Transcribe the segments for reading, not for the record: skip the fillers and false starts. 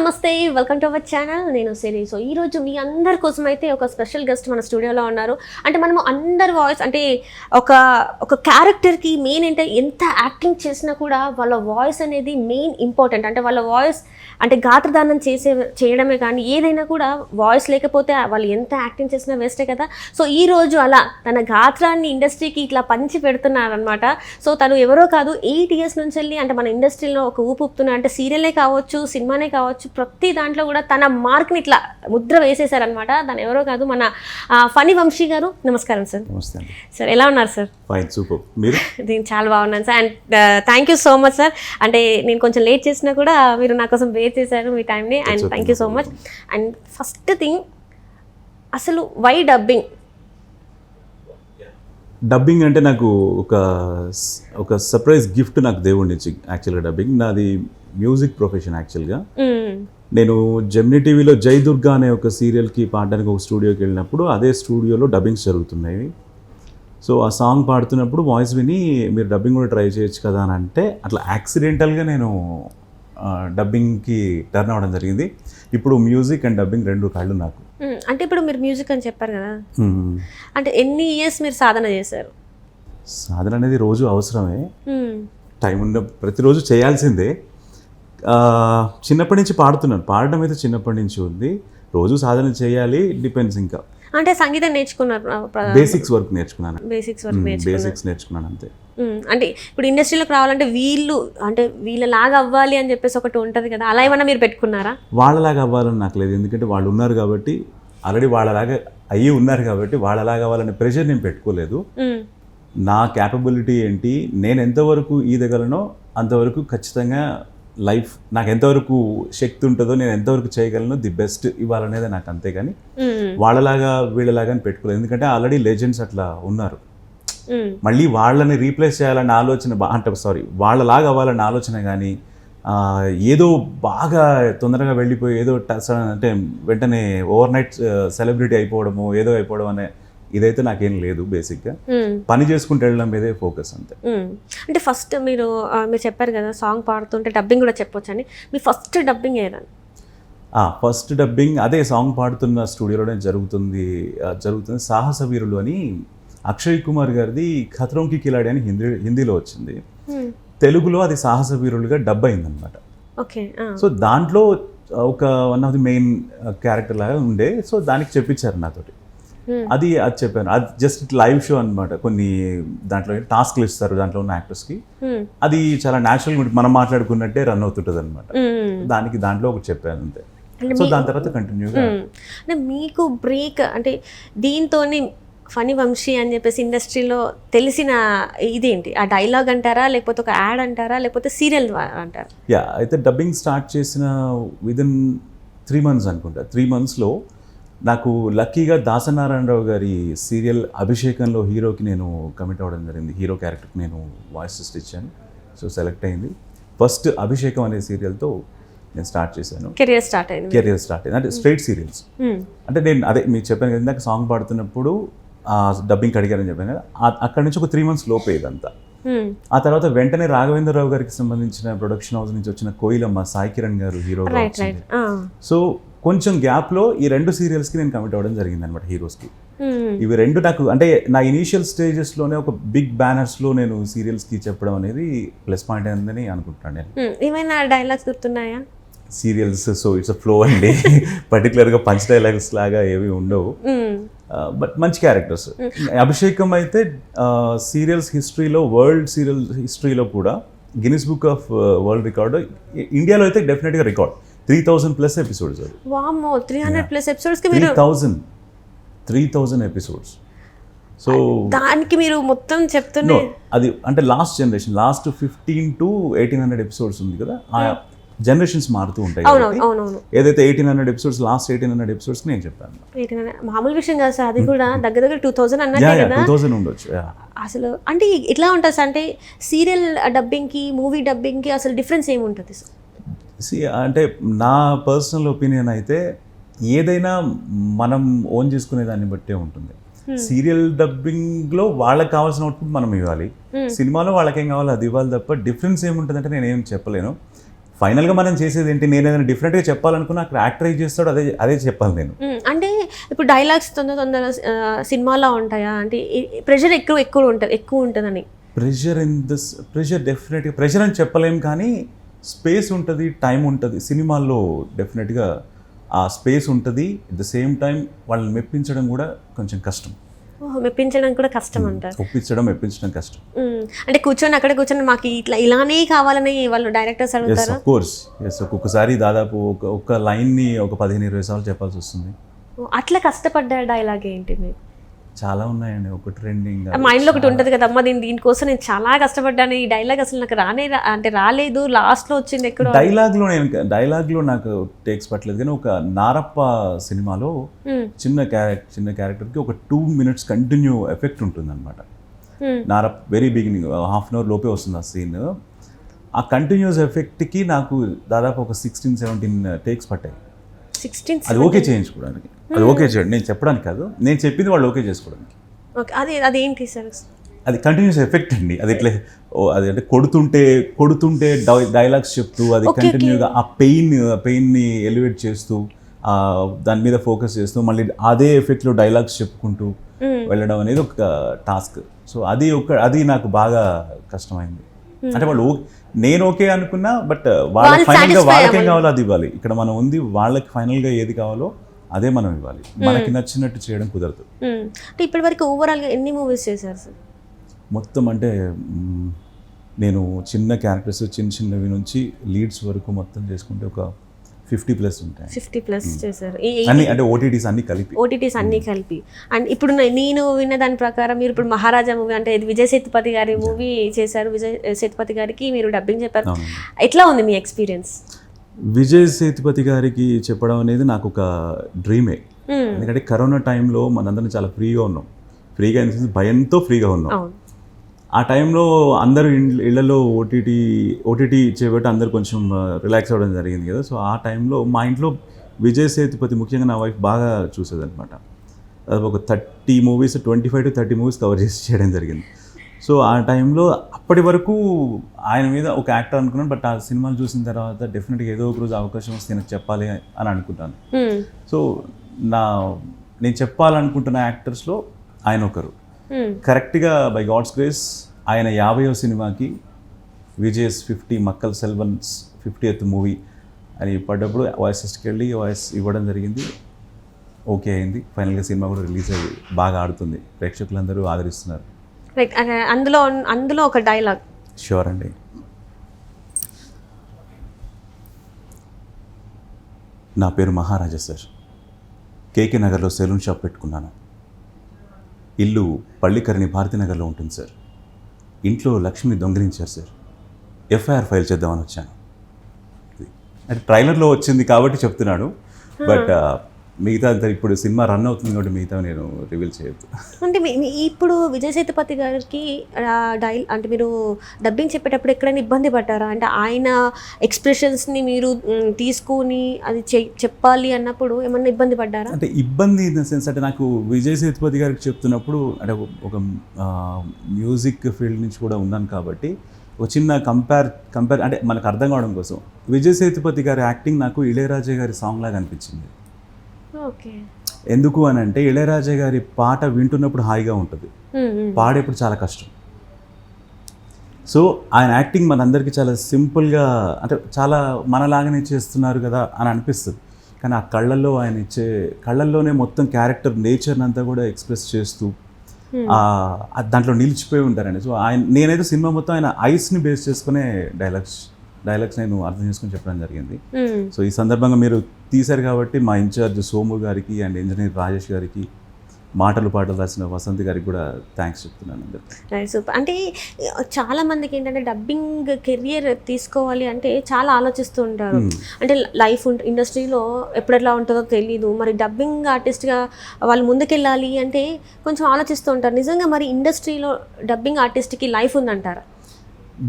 నమస్తే, welcome to our channel. నేను సిరి. So ఈరోజు మీ అందరి కోసం అయితే ఒక స్పెషల్ గెస్ట్ మన స్టూడియోలో ఉన్నారు. అంటే మనము అందరి వాయిస్ అంటే ఒక క్యారెక్టర్కి మెయిన్ అంటే ఎంత యాక్టింగ్ చేసినా కూడా వాళ్ళ వాయిస్ అనేది మెయిన్ ఇంపార్టెంట్. అంటే వాళ్ళ వాయిస్ అంటే గాత్రదానం చేయడమే కానీ ఏదైనా కూడా వాయిస్ లేకపోతే వాళ్ళు ఎంత యాక్టింగ్ చేసినా వేస్టే కదా. సో ఈరోజు అలా తన గాత్రాన్ని ఇండస్ట్రీకి ఇట్లా పంచి పెడుతున్నారనమాట. సో తను ఎవరో కాదు, 8 years నుంచి వెళ్ళి అంటే మన ఇండస్ట్రీలో ఒక ఊపుతున్నా అంటే సీరియలే కావచ్చు, సినిమానే కావచ్చు, ప్రతి దాంట్లో కూడా తన మార్క్ని ఇట్లా ముద్ర వేసేసారనమాట. తను ఎవరో కాదు, మన ఫణి వంశీ గారు. నమస్కారం సార్. నమస్తే సార్, ఎలా ఉన్నారు సార్? Fine, super. మీరు? నేను చాలా బాగున్నాను sir. And thank you so much sir. అంటే నేను కొంచెం లేట్ చేసినా కూడా మీరు నా కోసం వెయిట్ చేశారు మీ టైంని. And thank you so much. And first thing, అసలు వై డబ్బింగ్? డబ్బింగ్ అంటే నాకు ఒక సర్ప్రైజ్ గిఫ్ట్ నాకు దేవుడి నుంచి. యాక్చువల్గా డబ్బింగ్ నాది మ్యూజిక్ ప్రొఫెషన్. యాక్చువల్గా నేను జెమినీ టీవీలో జై దుర్గా అనే ఒక సీరియల్కి పాడడానికి ఒక స్టూడియోకి వెళ్ళినప్పుడు అదే స్టూడియోలో డబ్బింగ్స్ జరుగుతున్నాయి. సో ఆ సాంగ్ పాడుతున్నప్పుడు వాయిస్ విని మీరు డబ్బింగ్ కూడా ట్రై చేయొచ్చు కదా అని అంటే అట్లా యాక్సిడెంటల్గా నేను డబ్బింగ్కి టర్న్ అవ్వడం జరిగింది. ఇప్పుడు మ్యూజిక్ అండ్ డబ్బింగ్ రెండు కళ్ళు నాకు. అంటే ఇప్పుడు మీరు మ్యూజిక్ అని చెప్పారు కదా, అంటే ఎన్ని ఇయర్స్ మీరు సాధన చేశారు? సాధన అనేది రోజు అవసరమే, టైం ఉన్న ప్రతిరోజు చేయాల్సిందే. చిన్నప్పటి నుంచి పాడుతున్నాను, పాడడం అయితే చిన్నప్పటి నుంచి ఉంది. రోజు సాధన చేయాలి, డిపెండ్స్. ఇంకా అంటే సంగీతం నేర్చుకున్నారు? బేసిక్స్ వర్క్ నేర్చుకున్నాను. బేసిక్స్ నేర్చుకున్నాను అంతే. అంటే ఇప్పుడు ఇండస్ట్రీలోకి రావాలంటే వీళ్ళలాగా అవ్వాలి అని చెప్పేసి ఒకటి ఉంటుంది కదా, అలా ఏమన్నా మీరు పెట్టుకున్నారా? వాళ్ళలాగా అవ్వాలని నాకు లేదు, ఎందుకంటే వాళ్ళు ఉన్నారు కాబట్టి, ఆల్రెడీ వాళ్ళలాగా అయ్యి ఉన్నారు కాబట్టి వాళ్ళలాగా అవ్వాలనే ప్రెషర్ నేను పెట్టుకోలేదు. నా క్యాపబిలిటీ ఏంటి, నేను ఎంతవరకు ఈదగలనో అంతవరకు ఖచ్చితంగా లైఫ్ నాకు ఎంతవరకు శక్తి ఉంటుందో, నేను ఎంతవరకు చేయగలను ది బెస్ట్ ఇవ్వాలనేది నాకు. అంతే కానీ వాళ్ళలాగా వీళ్ళలాగా అని పెట్టుకోలేదు, ఎందుకంటే ఆల్రెడీ లెజెండ్స్ అట్లా ఉన్నారు. మళ్ళీ వాళ్ళని రీప్లేస్ చేయాలన్న ఆలోచన అంటే వాళ్ళలాగా అవ్వాలన్న ఆలోచన కానీ ఏదో బాగా తొందరగా వెళ్ళిపోయి ఏదో అంటే వెంటనే ఓవర్ నైట్ సెలబ్రిటీ అయిపోవడము, ఏదో అయిపోవడం అనే ఇదైతే నాకేం లేదు. బేసిక్గా పని చేసుకుంటూ వెళ్ళడం మీదే ఫోకస్ అంతే. అంటే ఫస్ట్ మీరు చెప్పారు కదా సాంగ్ పాడుతుంటే డబ్బింగ్ కూడా చెప్పొచ్చని, మీ ఫస్ట్ డబ్బింగ్ ఏదని? ఫస్ట్ డబ్బింగ్ అదే సాంగ్ పాడుతున్న స్టూడియోలోనే జరుగుతుంది. సాహస వీరులు అని అక్షయ్ కుమార్ గారిది ఖతరోంకి కిలాడి అని హిందీలో వచ్చింది. తెలుగులో అది సాహస వీరులుగా డబ్ అయిందనమాట. సో దాంట్లో ఒక one of the main character లాగా ఉండే. సో దానికి చెప్పించారు నాతోటి. అది చెప్పాను. అది జస్ట్ లైవ్ షో అనమాట. కొన్ని దాంట్లో టాస్క్లు ఇస్తారు దాంట్లో ఉన్న యాక్టర్స్కి. అది చాలా న్యాచురల్గా మనం మాట్లాడుకున్నట్టే రన్ అవుతుంటుంది అనమాట. దాంట్లో ఒకటి చెప్పాను అంతే. సో దాని తర్వాత కంటిన్యూగా అంటే మీకు బ్రేక్ అంటే దీంతోని ఫణి వంశీ అని చెప్పేసి ఇండస్ట్రీలో తెలిసిన ఇదేంటి? ఆ డైలాగ్ అంటారా, లేకపోతే ఒక యాడ్ అంటారా, లేకపోతే సీరియల్ అంటారా? అయితే డబ్బింగ్ స్టార్ట్ చేసిన విదిన్ 3 months అనుకుంటా. 3 monthsలో నాకు లక్కీగా దాసనారాయణరావు గారి సీరియల్ అభిషేకంలో హీరోకి నేను కమిట్ అవ్వడం జరిగింది. హీరో క్యారెక్టర్కి నేను వాయిస్ ఇచ్చాను. సో సెలెక్ట్ అయింది. ఫస్ట్ అభిషేకం అనే సీరియల్తో నేను స్టార్ట్ చేశాను. కెరియర్ స్టార్ట్ అయింది. అంటే స్ట్రైట్ సీరియల్స్. అంటే నేను అదే మీకు చెప్పాను కదా, ఇందాక సాంగ్ పాడుతున్నప్పుడు డబ్బింగ్ అడిగారని చెప్పాను కదా, అక్కడి నుంచి ఒక 3 months లోపే ఇదంతా. ఆ తర్వాత వెంటనే రాఘవేంద్రరావు గారికి సంబంధించిన ప్రొడక్షన్ హౌస్ నుంచి వచ్చిన కోయిలమ్మ, సాయి కిరణ్ గారు హీరోగా వచ్చింది. సో కొంచెం గ్యాప్లో ఈ 2 సీరియల్స్కి నేను కమిట్ అవ్వడం జరిగింది అనమాట, హీరోస్కి. ఇవి 2 నాకు అంటే నా ఇనీషియల్ స్టేజెస్లోనే ఒక బిగ్ బ్యానర్స్లో నేను సీరియల్స్కి చెప్పడం అనేది ప్లస్ పాయింట్ అయిందని అనుకుంటున్నాను నేను. ఏమైనా డైలాగ్స్ గుర్తున్నాయా serials? So it's a flow అండి. పర్టికులర్గా పంచ్ డైలాగ్స్ లాగా ఏవి ఉండవు, బట్ మంచి క్యారెక్టర్స్. అభిషేకం అయితే సీరియల్స్ హిస్టరీలో, వరల్డ్ సీరియల్ హిస్టరీలో కూడా Guinness book of world record, ఇండియాలో అయితే డెఫినెట్గా రికార్డ్. 3000+ ఎపిసోడ్స్. అది 300+ ఎపిసోడ్స్కి 3000 ఎపిసోడ్స్. సో దానికి మీరు మొత్తం చెప్తున్నా అది అంటే last generation, last 1500 to 1800 episodes ఉంది కదా, ఆ జనరేషన్స్ మారుతూ ఉంటాయి. ఏదైతే 1800 ఎపిసోడ్స్, లాస్ట్ 1800 ఎపిసోడ్స్ నేను చెప్పాను. మామూలు విషయం కాదు సార్, అది కూడా దగ్గర 2000 అన్నట్టే కదా. 2000 ఉండొచ్చు అసలు. అంటే ఇట్లా ఉంటుంది సార్, అంటే సీరియల్ డబ్బింగ్కి మూవీ డబ్బింగ్కి అసలు డిఫరెన్స్ ఏముంటుంది సార్? అంటే నా పర్సనల్ ఒపీనియన్ అయితే ఏదైనా మనం ఓన్ చేసుకునే దాన్ని బట్టే ఉంటుంది. సీరియల్ డబ్బింగ్లో వాళ్ళకి కావాల్సిన అవుట్పుట్ మనం ఇవ్వాలి, సినిమాలో వాళ్ళకేం కావాలో అది ఇవ్వాలి తప్ప డిఫరెన్స్ ఏముంటుందంటే నేనేం చెప్పలేను. ఫైనల్గా మనం చేసేది ఏంటి, నేను ఏదైనా డిఫరెంట్గా చెప్పాలనుకున్నా అక్కడ యాక్టర్ ఏం చేస్తాడో అదే చెప్పాలి నేను. అంటే ఇప్పుడు డైలాగ్స్ తొందర సినిమాలో ఉంటాయా అంటే ప్రెషర్ ఎక్కువ ఉంటుందని? ప్రెషర్ డెఫినెట్గా ప్రెషర్ అని చెప్పలేం, కానీ స్పేస్ ఉంటుంది, టైం ఉంటుంది. సినిమాల్లో డెఫినెట్గా ఆ స్పేస్ ఉంటుంది. అట్ ద సేమ్ టైం వాళ్ళని మెప్పించడం కూడా కొంచెం కష్టం. మెప్పించడం కూడా కష్టం అంటారు. మెప్పించడం కష్టం. అంటే అక్కడ కూర్చొని మాకు ఇలానే కావాలని వాళ్ళు డైరెక్టర్స్ అడుగుతారు. ఆఫ్ కోర్స్ ఒక్కొక్కసారి దాదాపు ఒక లైన్ని ఒక 15-20 సార్లు చెప్పాల్సి వస్తుంది. అట్లా కష్టపడ్డ డైలాగ్ ఏంటి మీకు? చాలా ఉన్నాయండి. ఒక ట్రెండింగ్ మైండ్లో ఒకటి ఉంటుంది కదా, అమ్మ దీనికోసం నేను చాలా కష్టపడ్డాను, ఈ డైలాగ్ అసలు నాకు రాలేదు, లాస్ట్లో వచ్చింది ఎక్కడో. డైలాగ్లో నాకు టేక్స్ పట్టలేదు, కానీ ఒక నారప్ప సినిమాలో చిన్న క్యారెక్టర్కి ఒక 2 minutes కంటిన్యూ ఎఫెక్ట్ ఉంటుంది అనమాట. నారప్ప వెరీ బిగినింగ్ 1/2 hour లోపే వస్తుంది ఆ సీన్. ఆ కంటిన్యూస్ ఎఫెక్ట్కి నాకు దాదాపు ఒక 16-17 టేక్స్ పట్టాయి. అది ఓకే చేయించుకోవడానికి, అది ఓకే చేయండి, నేను చెప్పడానికి కాదు, నేను చెప్పింది వాళ్ళు ఓకే చేసుకోవడానికి. అదేంటి సార్? అది కంటిన్యూస్ ఎఫెక్ట్ అండి. అది ఇట్లా అది అంటే కొడుతుంటే డైలాగ్స్ చెప్తూ అది కంటిన్యూగా ఆ పెయిన్ని ఎలివేట్ చేస్తూ దాని మీద ఫోకస్ చేస్తూ మళ్ళీ అదే ఎఫెక్ట్లో డైలాగ్స్ చెప్పుకుంటూ వెళ్ళడం అనేది ఒక టాస్క్. సో అది నాకు బాగా కష్టమైంది. అంటే వాళ్ళు నేను ఓకే అనుకున్నా, బట్ వాళ్ళకి ఫైనల్గా వాళ్ళకేం కావాలో అది ఇవ్వాలి. ఇక్కడ మనం ఉంది, వాళ్ళకి ఫైనల్గా ఏది కావాలో అదే మనం ఇవ్వాలి. మనకి నచ్చినట్టు చేయడం కుదరదు. అంటే ఇప్పటి వరకు ఓవరాల్గా ఎన్ని మూవీస్ చేశారు సార్? మొత్తం అంటే నేను చిన్న క్యారెక్టర్స్ చిన్నవి నుంచి లీడ్స్ వరకు మొత్తం చేసుకుంటే ఒక 50+ ఉంటాయి. 50+ చేశారు అంటే ఓటీటీస్ అన్ని కలిపి. అండ్ ఇప్పుడు నేను విన్న దాని ప్రకారం మీరు ఇప్పుడు మహారాజా మూవీ అంటే విజయ్ సేతుపతి గారి మూవీ చేశారు. విజయ్ సేతుపతి గారికి మీరు డబ్బింగ్ చెప్పారు. ఎట్లా ఉంది మీ ఎక్స్పీరియన్స్? విజయ్ సేతుపతి గారికి చెప్పడం అనేది నాకు ఒక డ్రీమే. ఎందుకంటే కరోనా టైంలో మనందరం చాలా ఫ్రీగా భయంతో ఫ్రీగా ఉన్నాం. ఆ టైంలో అందరూ ఇళ్లలో ఓటీటీ చేయబట్టి అందరూ కొంచెం రిలాక్స్ అవ్వడం జరిగింది కదా. సో ఆ టైంలో మా ఇంట్లో విజయ్ సేతుపతి ముఖ్యంగా నా వైఫ్ బాగా చూసేదనమాట. అది ఒక 30 movies 25 to 30 movies కవర్ చేయడం జరిగింది. సో ఆ టైంలో అప్పటి వరకు ఆయన మీద ఒక యాక్టర్ అనుకున్నాను, బట్ ఆ సినిమాలు చూసిన తర్వాత డెఫినెట్గా ఏదో ఒక రోజు అవకాశం వస్తే నాకు చెప్పాలి అని అనుకుంటాను. సో నేను చెప్పాలనుకుంటున్న యాక్టర్స్లో ఆయన ఒకరు. కరెక్ట్గా బై గాడ్స్ గ్రేస్ ఆయన 50వ సినిమాకి విజయ్స్ 50 మక్కల్ సెల్వన్స్ 50th మూవీ అని పడ్డప్పుడు వాయిస్కి వెళ్ళి వాయిస్ ఇవ్వడం జరిగింది. ఓకే అయింది. ఫైనల్గా సినిమా కూడా రిలీజ్ అయ్యి బాగా ఆడుతుంది, ప్రేక్షకులందరూ ఆదరిస్తున్నారు. రైట్. అందులో ఒక డైలాగ్. ష్యూర్ అండి. నా పేరు మహారాజా సార్. కేకే నగర్లో సెలూన్ షాప్ పెట్టుకున్నాను. ఇల్లు పள்ளிకరణి భారతీనగర్లో ఉంటుంది సార్. ఇంట్లో లక్ష్మిని దొంగిలించారు సార్. ఎఫ్ఐఆర్ ఫైల్ చేద్దామని వచ్చాను. అంటే ట్రైలర్లో వచ్చింది కాబట్టి చెప్తున్నాను, బట్ మిగతా ఇప్పుడు సినిమా రన్ అవుతుంది కాబట్టి మిగతా నేను రివీల్ చేయొద్దు. అంటే ఇప్పుడు విజయ్ సేతుపతి గారికి అంటే మీరు డబ్బింగ్ చెప్పేటప్పుడు ఎక్కడైనా ఇబ్బంది పడ్డారా? అంటే ఆయన ఎక్స్ప్రెషన్స్ని మీరు తీసుకొని అది చెప్పాలి అన్నప్పుడు ఏమన్నా ఇబ్బంది పడ్డారా? అంటే ఇబ్బంది ఇన్ ద సెన్స్ అంటే నాకు విజయ్ సేతుపతి గారికి చెప్తున్నప్పుడు అంటే ఒక మ్యూజిక్ ఫీల్డ్ నుంచి కూడా ఉన్నాను కాబట్టి ఒక చిన్న కంపేర్ అంటే మనకు అర్థం కావడం కోసం విజయ్ సేతుపతి గారి యాక్టింగ్ నాకు ఇళయరాజా గారి సాంగ్ లాగా అనిపించింది. ఎందుకు అని అంటే ఇళయరాజా గారి పాట వింటున్నప్పుడు హాయిగా ఉంటుంది, పాడేప్పుడు చాలా కష్టం. సో ఆయన యాక్టింగ్ మనందరికీ చాలా సింపుల్గా అంటే చాలా మనలాగానే చేస్తున్నారు కదా అని అనిపిస్తుంది, కానీ ఆ కళ్ళల్లోనే మొత్తం క్యారెక్టర్ నేచర్ని అంతా కూడా ఎక్స్ప్రెస్ చేస్తూ దాంట్లో నిలిచిపోయి ఉంటారండి. సో నేనైతే సినిమా మొత్తం ఆయన ఐస్ని బేస్ చేసుకునే డైలాగ్స్ నేను అర్థం చేసుకుని చెప్పడం జరిగింది. సో ఈ సందర్భంగా మీరు తీశారు కాబట్టి మా ఇన్ఛార్జ్ సోము గారికి అండ్ ఇంజనీర్ రాజేష్ గారికి, పాటలు రాసిన వసంత్ గారికి కూడా థ్యాంక్స్ చెప్తున్నాను అందరికీ. సూపర్. అంటే చాలా మందికి ఏంటంటే డబ్బింగ్ కెరియర్ తీసుకోవాలి అంటే చాలా ఆలోచిస్తూ ఉంటారు. అంటే లైఫ్ ఇండస్ట్రీలో ఎప్పుడెట్లా ఉంటుందో తెలీదు, మరి డబ్బింగ్ ఆర్టిస్ట్గా వాళ్ళు ముందుకెళ్ళాలి అంటే కొంచెం ఆలోచిస్తూ ఉంటారు. నిజంగా మరి ఇండస్ట్రీలో డబ్బింగ్ ఆర్టిస్ట్కి లైఫ్ ఉందంటారా?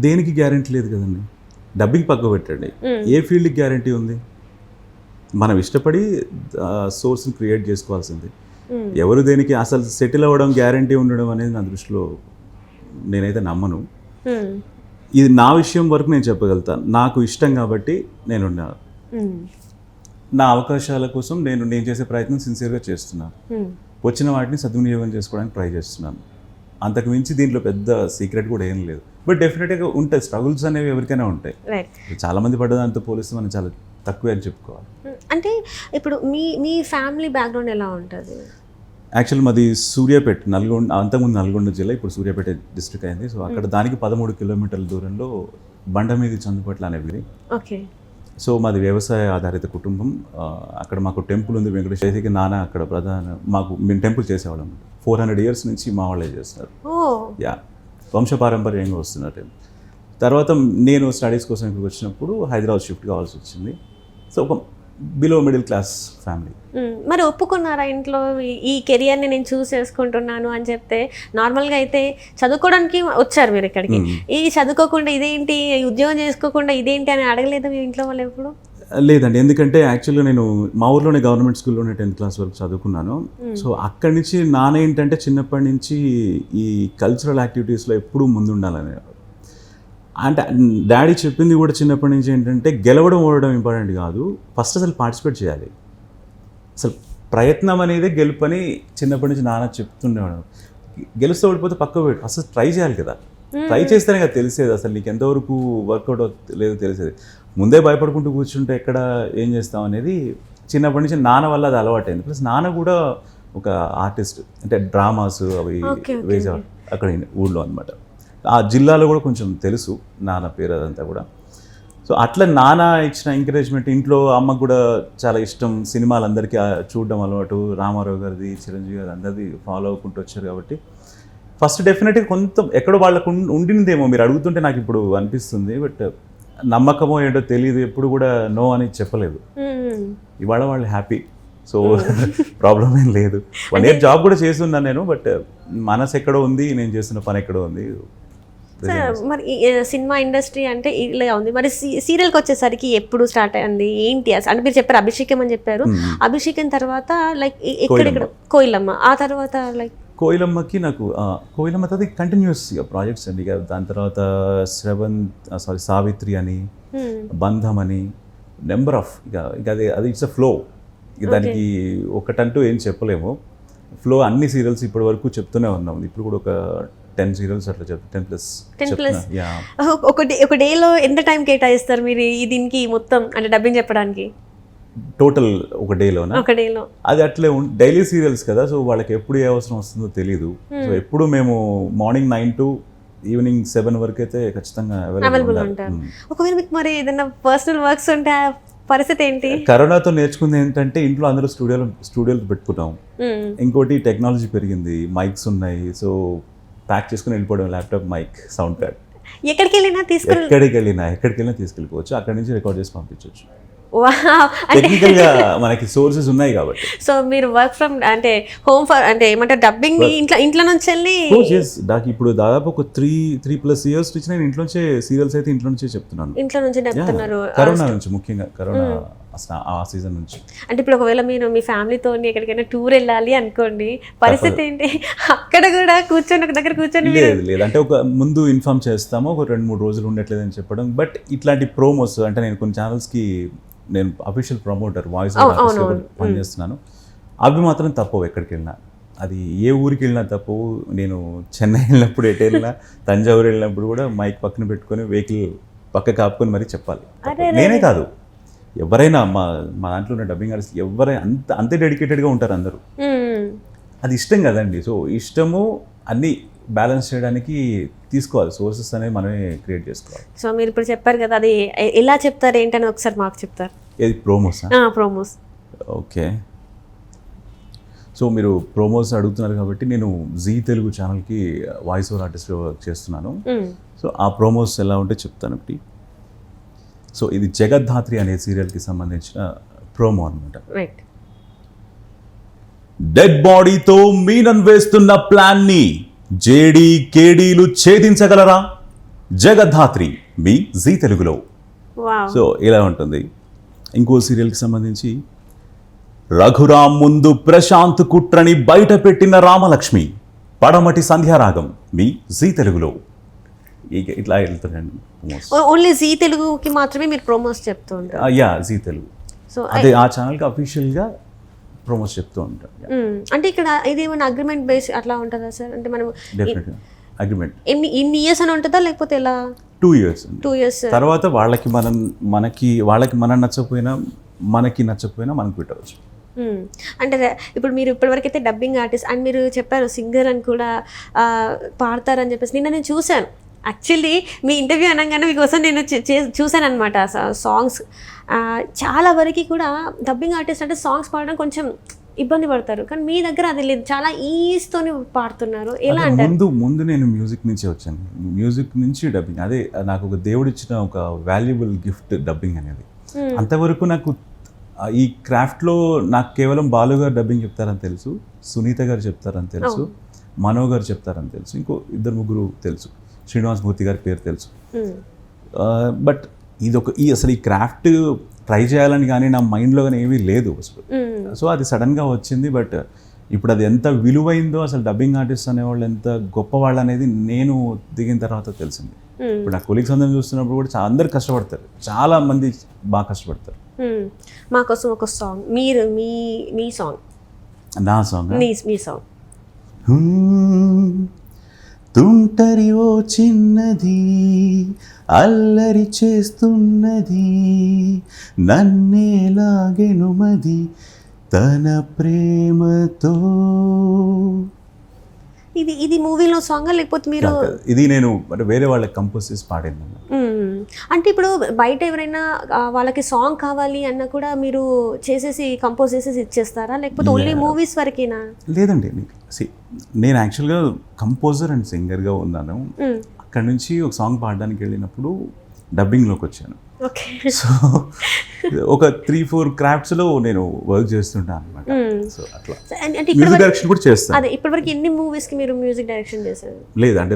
దేనికి గ్యారెంటీ లేదు కదండి. డబ్బింగ్ పక్క పెట్టండి, ఏ ఫీల్డ్కి గ్యారెంటీ ఉంది? మనం ఇష్టపడి సోర్స్ని క్రియేట్ చేసుకోవాల్సింది. ఎవరు దేనికి అసలు సెటిల్ అవ్వడం గ్యారెంటీ ఉండడం అనేది నా దృష్టిలో నేనైతే నమ్మను. ఇది నా విషయం వరకు నేను చెప్పగలుగుతాను. నాకు ఇష్టం కాబట్టి నేను ఉన్నాను. నా అవకాశాల కోసం నేను చేసే ప్రయత్నం సిన్సియర్గా చేస్తున్నాను. వచ్చిన వాటిని సద్వినియోగం చేసుకోవడానికి ట్రై చేస్తున్నాను. అంతకు మించి దీంట్లో పెద్ద సీక్రెట్ కూడా ఏం లేదు. బట్ డెఫినెట్గా ఉంటాయి, స్ట్రగుల్స్ అనేవి ఎవరికైనా ఉంటాయి. చాలామంది పడ్డదాంతో పోలిస్తే మనం చాలా తక్కువే అని చెప్పుకోవాలి. ఇప్పుడు మీ ఫ్యామిలీ బ్యాక్గ్రౌండ్ ఎలా ఉంటుంది? యాక్చువల్ మాది సూర్యాపేట, నల్గొండ, అంతకుముందు నల్గొండ జిల్లా, ఇప్పుడు సూర్యాపేట డిస్ట్రిక్ట్ అయింది. సో అక్కడ దానికి 13 కిలోమీటర్ల దూరంలో బండమీది చందుపట్ల అనేది. ఓకే. సో మాది వ్యవసాయ ఆధారిత కుటుంబం. అక్కడ మాకు టెంపుల్ ఉంది, వెంకటేశ్వరికి నాన్న అక్కడ మేము టెంపుల్ చేసేవాళ్ళం. 400 years నుంచి మా వాళ్ళే చేస్తున్నారు. యా, వంశపారంపర్యంగా వస్తున్నారు. తర్వాత నేను స్టడీస్ కోసం ఇక్కడికి వచ్చినప్పుడు హైదరాబాద్ షిఫ్ట్ కావాల్సి వచ్చింది. సో ఒక బిలో మిడిల్ క్లాస్ ఫ్యామిలీ. మరి ఒప్పుకున్నారా ఇంట్లో ఈ కెరియర్ని నేను చూస్ చేసుకుంటున్నాను అని చెప్తే? నార్మల్గా అయితే చదువుకోవడానికి వచ్చారు మీరు ఇక్కడికి, ఈ చదువుకోకుండా ఇదేంటి, ఉద్యోగం చేసుకోకుండా ఇదేంటి అని అడగలేదు మీ ఇంట్లో వాళ్ళు ఎప్పుడు? లేదండి, ఎందుకంటే యాక్చువల్గా నేను మా ఊర్లోనే గవర్నమెంట్ స్కూల్లోనే 10th క్లాస్ వరకు చదువుకున్నాను. సో అక్కడి నుంచి నాన్న ఏంటంటే చిన్నప్పటి నుంచి ఈ కల్చరల్ యాక్టివిటీస్లో ఎప్పుడూ ముందుండాలని. అంటే డాడీ చెప్పింది కూడా చిన్నప్పటి నుంచి ఏంటంటే గెలవడం ఓడడం ఇంపార్టెంట్ కాదు, ఫస్ట్ అసలు పార్టిసిపేట్ చేయాలి, అసలు ప్రయత్నం అనేది గెలుపని చిన్నప్పటి నుంచి నాన్న చెప్తుండేవాడు. గెలుస్తూ ఓడిపోతే పక్కకు పెట్టు, అసలు ట్రై చేయాలి కదా, ట్రై చేస్తేనే కదా తెలిసేది అసలు నీకు ఎంతవరకు వర్కౌట్ లేదో తెలిసేది. ముందే భయపడుకుంటూ కూర్చుంటే ఎక్కడ ఏం చేస్తాం అనేది చిన్నప్పటి నుంచి నాన్న వల్ల అది అలవాటైంది. ప్లస్ నాన్న కూడా ఒక ఆర్టిస్ట్, అంటే డ్రామాస్ అవి వేసేవాడు అక్కడ ఊళ్ళో అనమాట. ఆ జిల్లాలో కూడా కొంచెం తెలుసు నాన్న పేరు అదంతా కూడా. సో అట్లా నాన్న ఇచ్చిన ఎంకరేజ్మెంట్, ఇంట్లో అమ్మకు కూడా చాలా ఇష్టం, సినిమాలు అందరికీ చూడడం అలవాటు, రామారావు గారిది, చిరంజీవి గారి అందరిది ఫాలో అవ్వకుంటూ వచ్చారు కాబట్టి ఫస్ట్ డెఫినెట్గా కొంత ఎక్కడో వాళ్ళకు ఉండిందేమో, మీరు అడుగుతుంటే నాకు ఇప్పుడు అనిపిస్తుంది. బట్ నమ్మకమో ఏంటో తెలియదు, ఎప్పుడు కూడా నో అని చెప్పలేదు. ఇవాళ వాళ్ళు హ్యాపీ, సో ప్రాబ్లం ఏం లేదు. 1 year జాబ్ కూడా చేస్తున్నాను నేను, బట్ మనసు ఎక్కడో ఉంది, నేను చేస్తున్న పని ఎక్కడో ఉంది. మరి సినిమా ఇండస్ట్రీ అంటే ఇలా ఉంది, మరి సీరియల్కి వచ్చేసరికి ఎప్పుడు స్టార్ట్ అయింది ఏంటి అసలు? అంటే మీరు చెప్పారు అభిషేకం అని చెప్పారు, అభిషేకం తర్వాత లైక్ ఎక్కడెక్కడ కోయిలమ్మ, ఆ తర్వాత లైక్ కోయిలమ్మకి నాకు కోయిలమ్మ తర్వాత కంటిన్యూస్గా ప్రాజెక్ట్స్ అండి. ఇక దాని తర్వాత సావిత్రి అని, బంధం అని, నెంబర్ ఆఫ్, ఇక అది ఇట్స్ అ ఫ్లో. దానికి ఒకటంటూ ఏం చెప్పలేము, ఫ్లో. అన్ని సీరియల్స్ ఇప్పటి వరకు చెప్తూనే ఉన్నాం. ఇప్పుడు కూడా ఒక 10 సీరియల్స్ అట్లా చెప్తాను. 10+. ఒక డేలో ఎంత టైం కేటాయిస్తారు మీరు దీనికి మొత్తం, అంటే డబ్బింగ్ చెప్పడానికి? టోటల్ ఒక డేలో అది అట్లే డైలీ సీరియల్స్ కదా, సో వాళ్ళకి ఎప్పుడు ఏ అవసరం వస్తుందో తెలీదు. సో ఎప్పుడు మేము మార్నింగ్ 9 to ఈవినింగ్ 7 వరకు అయితే ఖచ్చితంగా అవైలబుల్ ఉంటారు. ఒకవేళ మీకు మరి ఏదైనా పర్సనల్ వర్క్స్ ఉంటే పరిస్థితి ఏంటి? కరోనాతో నేర్చుకుంది ఏంటంటే ఇంట్లో అందరూ స్టూడియోలు పెట్టుకున్నాం. ఇంకోటి టెక్నాలజీ పెరిగింది, మైక్స్ ఉన్నాయి. సో ప్యాక్ చేసుకుని వెళ్ళిపోవడం, ల్యాప్టాప్, మైక్, సౌండ్ కార్డ్, ఎక్కడికి వెళ్ళినా తీసుకెళ్ళిపోవచ్చు. అక్కడి నుంచి రికార్డ్ చేసి పంపించవచ్చు. టెక్నికల్ గా మనకి సోర్సెస్ ఉన్నాయి కాబట్టి. సో మీరు వర్క్ ఫ్రమ్ అంటే హోమ్ ఫర్ అంటే ఏమంటారు డబ్బింగ్ ఇంట్లో నుంచి వెళ్ళి? నాకు ఇప్పుడు దాదాపు ఒక 3+ years నుంచి నేను ఇంట్లోంచే సీరియల్స్ అయితే ఇంట్లో నుంచే చెప్తున్నాను. ఇంట్లో నుంచి చెప్తున్నారు? కరోనా నుంచి, ముఖ్యంగా కరోనా ఆ సీజన్ నుంచి. అంటే ఇప్పుడు ఒకవేళ మీరు మీ ఫ్యామిలీతో ఎక్కడికైనా టూర్ వెళ్ళాలి అనుకోండి, పరిస్థితి ఏంటి? అక్కడ కూడా కూర్చొని ఒక దగ్గర కూర్చొని? లేదు అంటే ఒక ముందు ఇన్ఫార్మ్ చేస్తాము, ఒక 2-3 రోజులు ఉండట్లేదని చెప్పడం. బట్ ఇట్లాంటి ప్రోమోస్ అంటే నేను కొన్ని ఛానల్స్కి నేను అఫీషియల్ ప్రమోటర్, వాయిస్ పనిచేస్తున్నాను. అవి మాత్రం తప్పవు ఎక్కడికి వెళ్ళినా. అది ఏ ఊరికి వెళ్ళినా తప్పు. నేను చెన్నై వెళ్ళినప్పుడు, ఎటు వెళ్ళినా, తంజావూరు వెళ్ళినప్పుడు కూడా మైక్ పక్కన పెట్టుకొని వెహికల్ పక్క కాపుకొని మరీ చెప్పాలి. నేనే కాదు, ఎవరైనా మా దాంట్లో ఉన్న డబ్బింగ్ ఆర్టిస్ట్ ఎవరైనా అంతే డెడికేటెడ్గా ఉంటారు అందరూ. అది ఇష్టం కదండి. సో ఇష్టము అన్నీ బ్యాలెన్స్ చేయడానికి తీసుకోవాలి, సోర్సెస్ అనేవి మనమే క్రియేట్ చేసుకోవాలి. సో మీరు ఇప్పుడు చెప్పారు కదా, అది ఎలా చెప్తారు ఏంటని ఒకసారి మాకు చెప్తారు? ఏది ప్రోమోస్? ఓకే. సో మీరు ప్రోమోస్ అడుగుతున్నారు కాబట్టి నేను జీ తెలుగు ఛానల్కి వాయిస్ ఓవర్ ఆర్టిస్ట్ వర్క్ చేస్తున్నాను. సో ఆ ప్రోమోస్ ఎలా ఉంటే చెప్తాను ఒకటి. సో ఇది జగద్ధాత్రి అనే సీరియల్కి సంబంధించిన ప్రోమో అనమాట. డెడ్ బాడీతో మీనం వేస్తున్న ప్లాన్ని జేడీ కేడీలు ఛేదించగలరా? జగద్ధాత్రి మీ జీ తెలుగులో. సో ఇలా ఉంటుంది. ఇంకో సీరియల్కి సంబంధించి రఘురామ్ ముందు ప్రశాంత్ కుట్రని బయట పెట్టిన రామలక్ష్మి, పడమటి సంధ్యారాగం మీ జీ తెలుగులో. ఇక ఇట్లా వెళ్తున్నాను మోస్ట్. ఓన్లీ జీ తెలుగుకి మాత్రమే మీరు ప్రోమోస్ చెప్తూ ఉంటారు. యా, జీ తెలుగు, సో అదే ఆ ఛానల్కి అఫీషియల్గా ప్రమోట్ చెప్తూ ఉంటాను. అంటే ఇక్కడ ఇది ఏమైనా అగ్రిమెంట్ బేస్ అట్లా ఉంటుందా సార్? అంటే మనం డెఫినెట్గా అగ్రిమెంట్ ఇన్ని ఇయర్స్ అని ఉంటుందా లేకపోతే ఎలా? 2 years. 2 years తర్వాత వాళ్ళకి మనం నచ్చకపోయినా మనకి నచ్చకపోయినా మనం క్విట్ అవ్వచ్చు. అంటే ఇప్పుడు మీరు ఇప్పటివరకు అయితే డబ్బింగ్ ఆర్టిస్ట్ అండ్ మీరు చెప్పారు సింగర్ అని కూడా పాడతారని చెప్పేసి నిన్న నేను చూశాను. యాక్చువల్లీ మీ ఇంటర్వ్యూ అనగానే మీకోసం నేను చూశాను అనమాట సాంగ్స్. చాలా వరకు కూడా డబ్బింగ్ ఆర్టిస్ట్ అంటే సాంగ్స్ పాడడం కొంచెం ఇబ్బంది పడతారు, కానీ మీ దగ్గర అది లేదు, చాలా ఈజీతోనే పాడుతున్నారు. ఎలా అంటే ముందు నేను మ్యూజిక్ నుంచి వచ్చాను, మ్యూజిక్ నుంచి డబ్బింగ్, అదే నాకు ఒక దేవుడు ఇచ్చిన ఒక వాల్యుబుల్ గిఫ్ట్ డబ్బింగ్ అనేది. అంతవరకు నాకు ఈ క్రాఫ్ట్లో నాకు కేవలం బాలు గారు డబ్బింగ్ చెప్తారని తెలుసు, సునీత గారు చెప్తారని తెలుసు, మనో గారు చెప్తారని తెలుసు, ఇంకో 2-3 తెలుసు, శ్రీనివాస్ మూర్తి గారి పేరు తెలుసు. బట్ అసలు ఈ క్రాఫ్ట్ ట్రై చేయాలని కానీ నా మైండ్లో కానీ ఏమీ లేదు అసలు. సో అది సడన్గా వచ్చింది. బట్ ఇప్పుడు అది ఎంత విలువైందో, అసలు డబ్బింగ్ ఆర్టిస్ట్ అనేవాళ్ళు ఎంత గొప్పవాళ్ళు అనేది నేను దిగిన తర్వాత తెలిసింది. ఇప్పుడు నా కొలీగ్స్ అందరం చూస్తున్నప్పుడు కూడా అందరు కష్టపడతారు, చాలా మంది బాగా కష్టపడతారు. మా కోసం ఒక సాంగ్, మీరు మీ సాంగ్, నా సాంగ్, మీ సాంగ్. తుంటరి ఓ చిన్నది అల్లరి చేస్తున్నది, నన్నేలాగెనుమది తన ప్రేమతో. ఇది మూవీలో సాంగ్ లేకపోతే మీరు? ఇది నేను వేరే వాళ్ళకి కంపోజ్ చేసి పాడింది. అంటే ఇప్పుడు బయట ఎవరైనా వాళ్ళకి సాంగ్ కావాలి అన్న కూడా మీరు చేసేసి కంపోజ్ చేసేసి ఇచ్చేస్తారా, లేకపోతే ఓన్లీ మూవీస్ వరకేనా? లేదండి, నేను యాక్చువల్గా కంపోజర్ అండ్ సింగర్గా ఉన్నాను. అక్కడ నుంచి ఒక సాంగ్ పాడడానికి వెళ్ళినప్పుడు డబ్బింగ్లోకి వచ్చాను. సో ఒక 3-4 క్రాఫ్ట్స్లో నేను వర్క్ చేస్తుంటాను అనమాట. సో అట్లా మ్యూజిక్ డైరెక్షన్ కూడా చేస్తాను. అదే ఇప్పటివరకు ఎన్ని మూవీస్కి మీరు మ్యూజిక్ డైరెక్షన్ చేశారు? లేదు, అంటే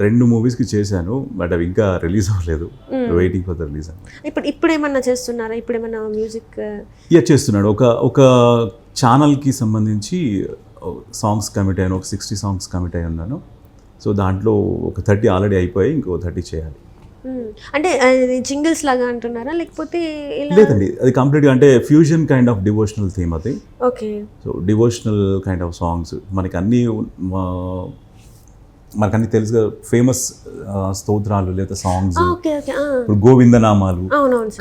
రెండు మూవీస్కి చేశాను, బట్ అవి ఇంకా రిలీజ్ అవ్వలేదు, వెయిటింగ్ ఫర్ ద రిలీజ్. ఇప్పుడు ఏమన్నా చేస్తున్నారా? ఇప్పుడు ఏమన్నా మ్యూజిక్ చేస్తున్నాడు. ఒక ఛానల్కి సంబంధించి సాంగ్స్ కమిట్ అయ్యాను, ఒక 60 సాంగ్స్ కమిట్ అయి ఉన్నాను. సో దాంట్లో ఒక 30 ఆల్రెడీ అయిపోయాయి, ఇంకో 30 చేయాలి. అంటే జింగిల్స్ లాగా అంటున్నారా లేకపోతే? లేదండి, అది కంప్లీట్గా అంటే fusion kind of devotional theme అది. Okay. So devotional kind of songs మనకి అన్నీ తెలుసుగా, ఫేమస్ స్తోత్రాలు లేదా సాంగ్స్, ఇప్పుడు గోవిందనామాలు.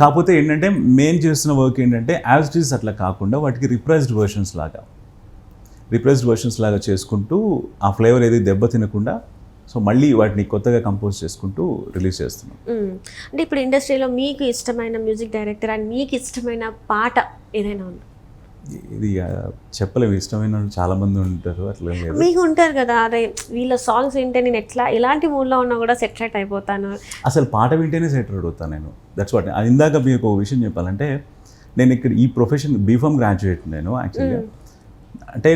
కాకపోతే ఏంటంటే మెయిన్ చేస్తున్న వర్క్ ఏంటంటే యాజ్ ఇట్ ఈస్ అట్లా కాకుండా వాటికి రిప్రైజ్డ్ వర్షన్స్ లాగా చేసుకుంటూ ఆ ఫ్లేవర్ ఏది దెబ్బ తినకుండా సో మళ్ళీ వాటిని కొత్తగా కంపోజ్ చేసుకుంటూ రిలీజ్ చేస్తున్నాం. అంటే ఇప్పుడు ఇండస్ట్రీలో మీకు ఇష్టమైన మ్యూజిక్ డైరెక్టర్ అండ్ మీకు ఇష్టమైన పాట ఏదైనా ఉందా? ఇది చెప్పలేము, ఇష్టమైన చాలా మంది ఉంటారు, అట్లా మీకు ఉంటారు కదా, అదే వీళ్ళ సాంగ్స్ వింటే నేను ఎలాంటి మూడ్లో ఉన్నా కూడా సెట్ అయిపోతాను. అసలు పాట వింటేనే సెట్ అవుతాను నేను. That's what. ఇందాక మీకు ఒక విషయం చెప్పాలంటే, నేను ఇక్కడ ఈ ప్రొఫెషన్ బీఫామ్ గ్రాడ్యుయేట్ నేను యాక్చువల్గా. అంటే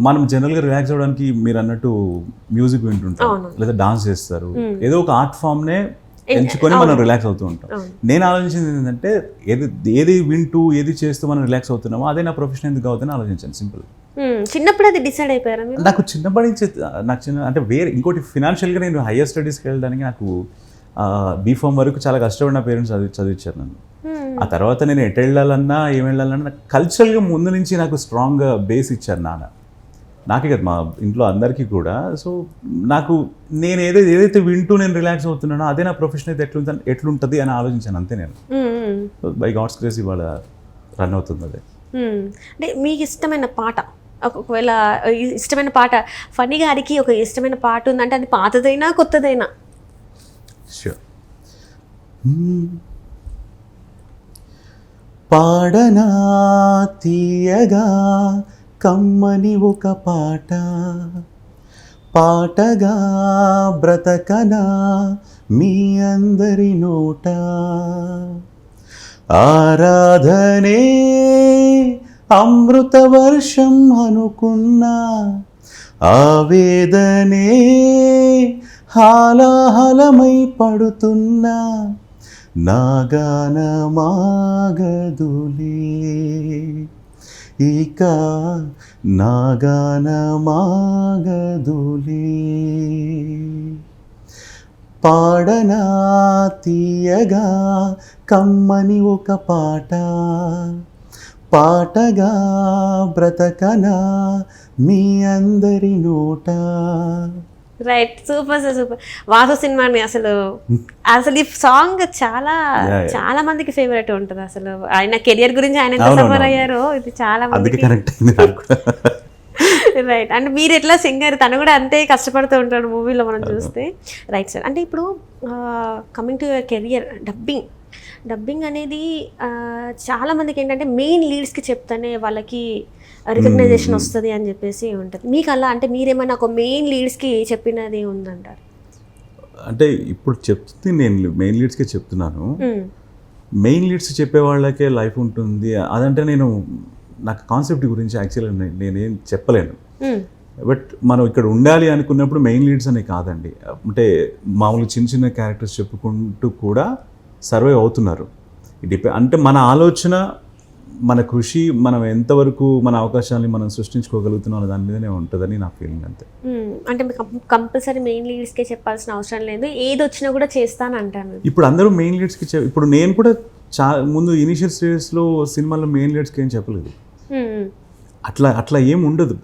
మనం జనరల్గా రిలాక్స్ అవ్వడానికి మీరు అన్నట్టు మ్యూజిక్ వింటుంటాం లేదా డాన్స్ చేస్తారు, ఏదో ఒక ఆర్ట్ ఫామ్నే ఎంచుకొని మనం రిలాక్స్ అవుతూ ఉంటాం. నేను ఆలోచించింది ఏంటంటే ఏది వింటూ ఏది చేస్తూ మనం రిలాక్స్ అవుతున్నామో అదే నా ప్రొఫెషన్ ఎందుకు అవుతుందని ఆలోచించాను. సింపుల్. చిన్నప్పుడు అది డిసైడ్ అయిపోయారా? నాకు చిన్నప్పటి నుంచి అంటే ఇంకోటి ఫినాన్షియల్గా నేను హయ్యర్ స్టడీస్కి వెళ్ళడానికి నాకు బీఫామ్ వరకు చాలా కష్టపడిన పేరెంట్స్ చదివించారు నన్ను. ఆ తర్వాత నేను ఎటు వెళ్ళాలన్నా ఏం వెళ్ళాలన్నా కల్చరల్గా ముందు నుంచి నాకు స్ట్రాంగ్గా బేస్ ఇచ్చారు నాన్న, నాకే కదా మా ఇంట్లో అందరికీ కూడా. సో నాకు నేను ఏదైతే వింటూ నేను రిలాక్స్ అవుతున్నానో అదే నా ప్రొఫెషన్ అయితే ఎట్లుంటుంది అని ఆలోచించాను, అంతే నేను. బై గాడ్స్ గ్రేస్ ఇవాళ రన్ అవుతుంది అదే. అంటే మీకు ఇష్టమైన పాట, ఒకవేళ ఇష్టమైన పాట ఫనీ గారికి ఒక ఇష్టమైన పాట ఉందంటే అది పాతదైనా కొత్తదైనా? ష్యూర్. పాడనా తీయగా కమ్మని ఒక పాట, పాటగా బ్రతకనా మీ అందరి నోట, ఆరాధనే అమృత వర్షం అనుకున్నా, ఆవేదనే హాలాహలమై పడుతున్నా, నాగానమాగదులే ఇక నాగానమాగదులే. పాడనా తీయగా కమ్మని ఒక పాట, పాటగా బ్రతకనా మీ అందరి నోట. Right, super sir, super. Vasu సినిమాని అసలు అసలు ఈ సాంగ్ చాలా చాలా మందికి ఫేవరెట్ ఉంటుంది. అసలు ఆయన కెరియర్ గురించి ఆయన ఎంత సఫర్ అయ్యారో ఇది చాలా మందికి కరెక్ట్ అయింది నాకు కూడా. రైట్. అంటే మీరు ఎట్లా సింగర్, తను కూడా అంతే కష్టపడుతూ ఉంటాడు మూవీలో మనం చూస్తే. Right sir. అంటే ఇప్పుడు coming to your career, dubbing అనేది చాలా మందికి ఏంటంటే మెయిన్ లీడ్స్కి చెప్తానే వాళ్ళకి రికగ్నైజేషన్ వస్తుంది అని చెప్పేసి ఉంటుంది. మీకు అలా అంటే మీరేమైనా ఒక మెయిన్ లీడ్స్కి చెప్పినది ఉందంటారు? అంటే ఇప్పుడు చెప్తుంది నేను మెయిన్ లీడ్స్కే చెప్తున్నాను. మెయిన్ లీడ్స్ చెప్పే వాళ్ళకే లైఫ్ ఉంటుంది అదంటే నాకు కాన్సెప్ట్ గురించి యాక్చువల్గా నేనేం చెప్పలేను. బట్ మనం ఇక్కడ ఉండాలి అనుకున్నప్పుడు మెయిన్ లీడ్స్ అనే కాదండి, అంటే మామూలు చిన్న చిన్న క్యారెక్టర్స్ చెప్పుకుంటూ కూడా సర్వైవ్ అవుతున్నారు. అంటే మన ఆలోచన, మన కృషి, మనం ఎంతవరకు మన అవకాశాలని మనం సృష్టించుకోగలుగుతున్నాం అనే దాని మీదనే ఉంటుందని నా ఫీలింగ్ అంతే. అంటే కంపల్సరీ మెయిన్ లీడ్స్కే చెప్పాల్సిన అవసరం లేదు, ఏది వచ్చినా కూడా చేస్తాను అంటాను. ఇప్పుడు అందరూ మెయిన్ లీడ్స్కి ఇప్పుడు నేను కూడా ముందు ఇనిషియల్ స్టేజెస్లో సినిమాలో మెయిన్ లీడ్స్కి ఏం చెప్పలేదు. అట్లా ఏం ఉండదు.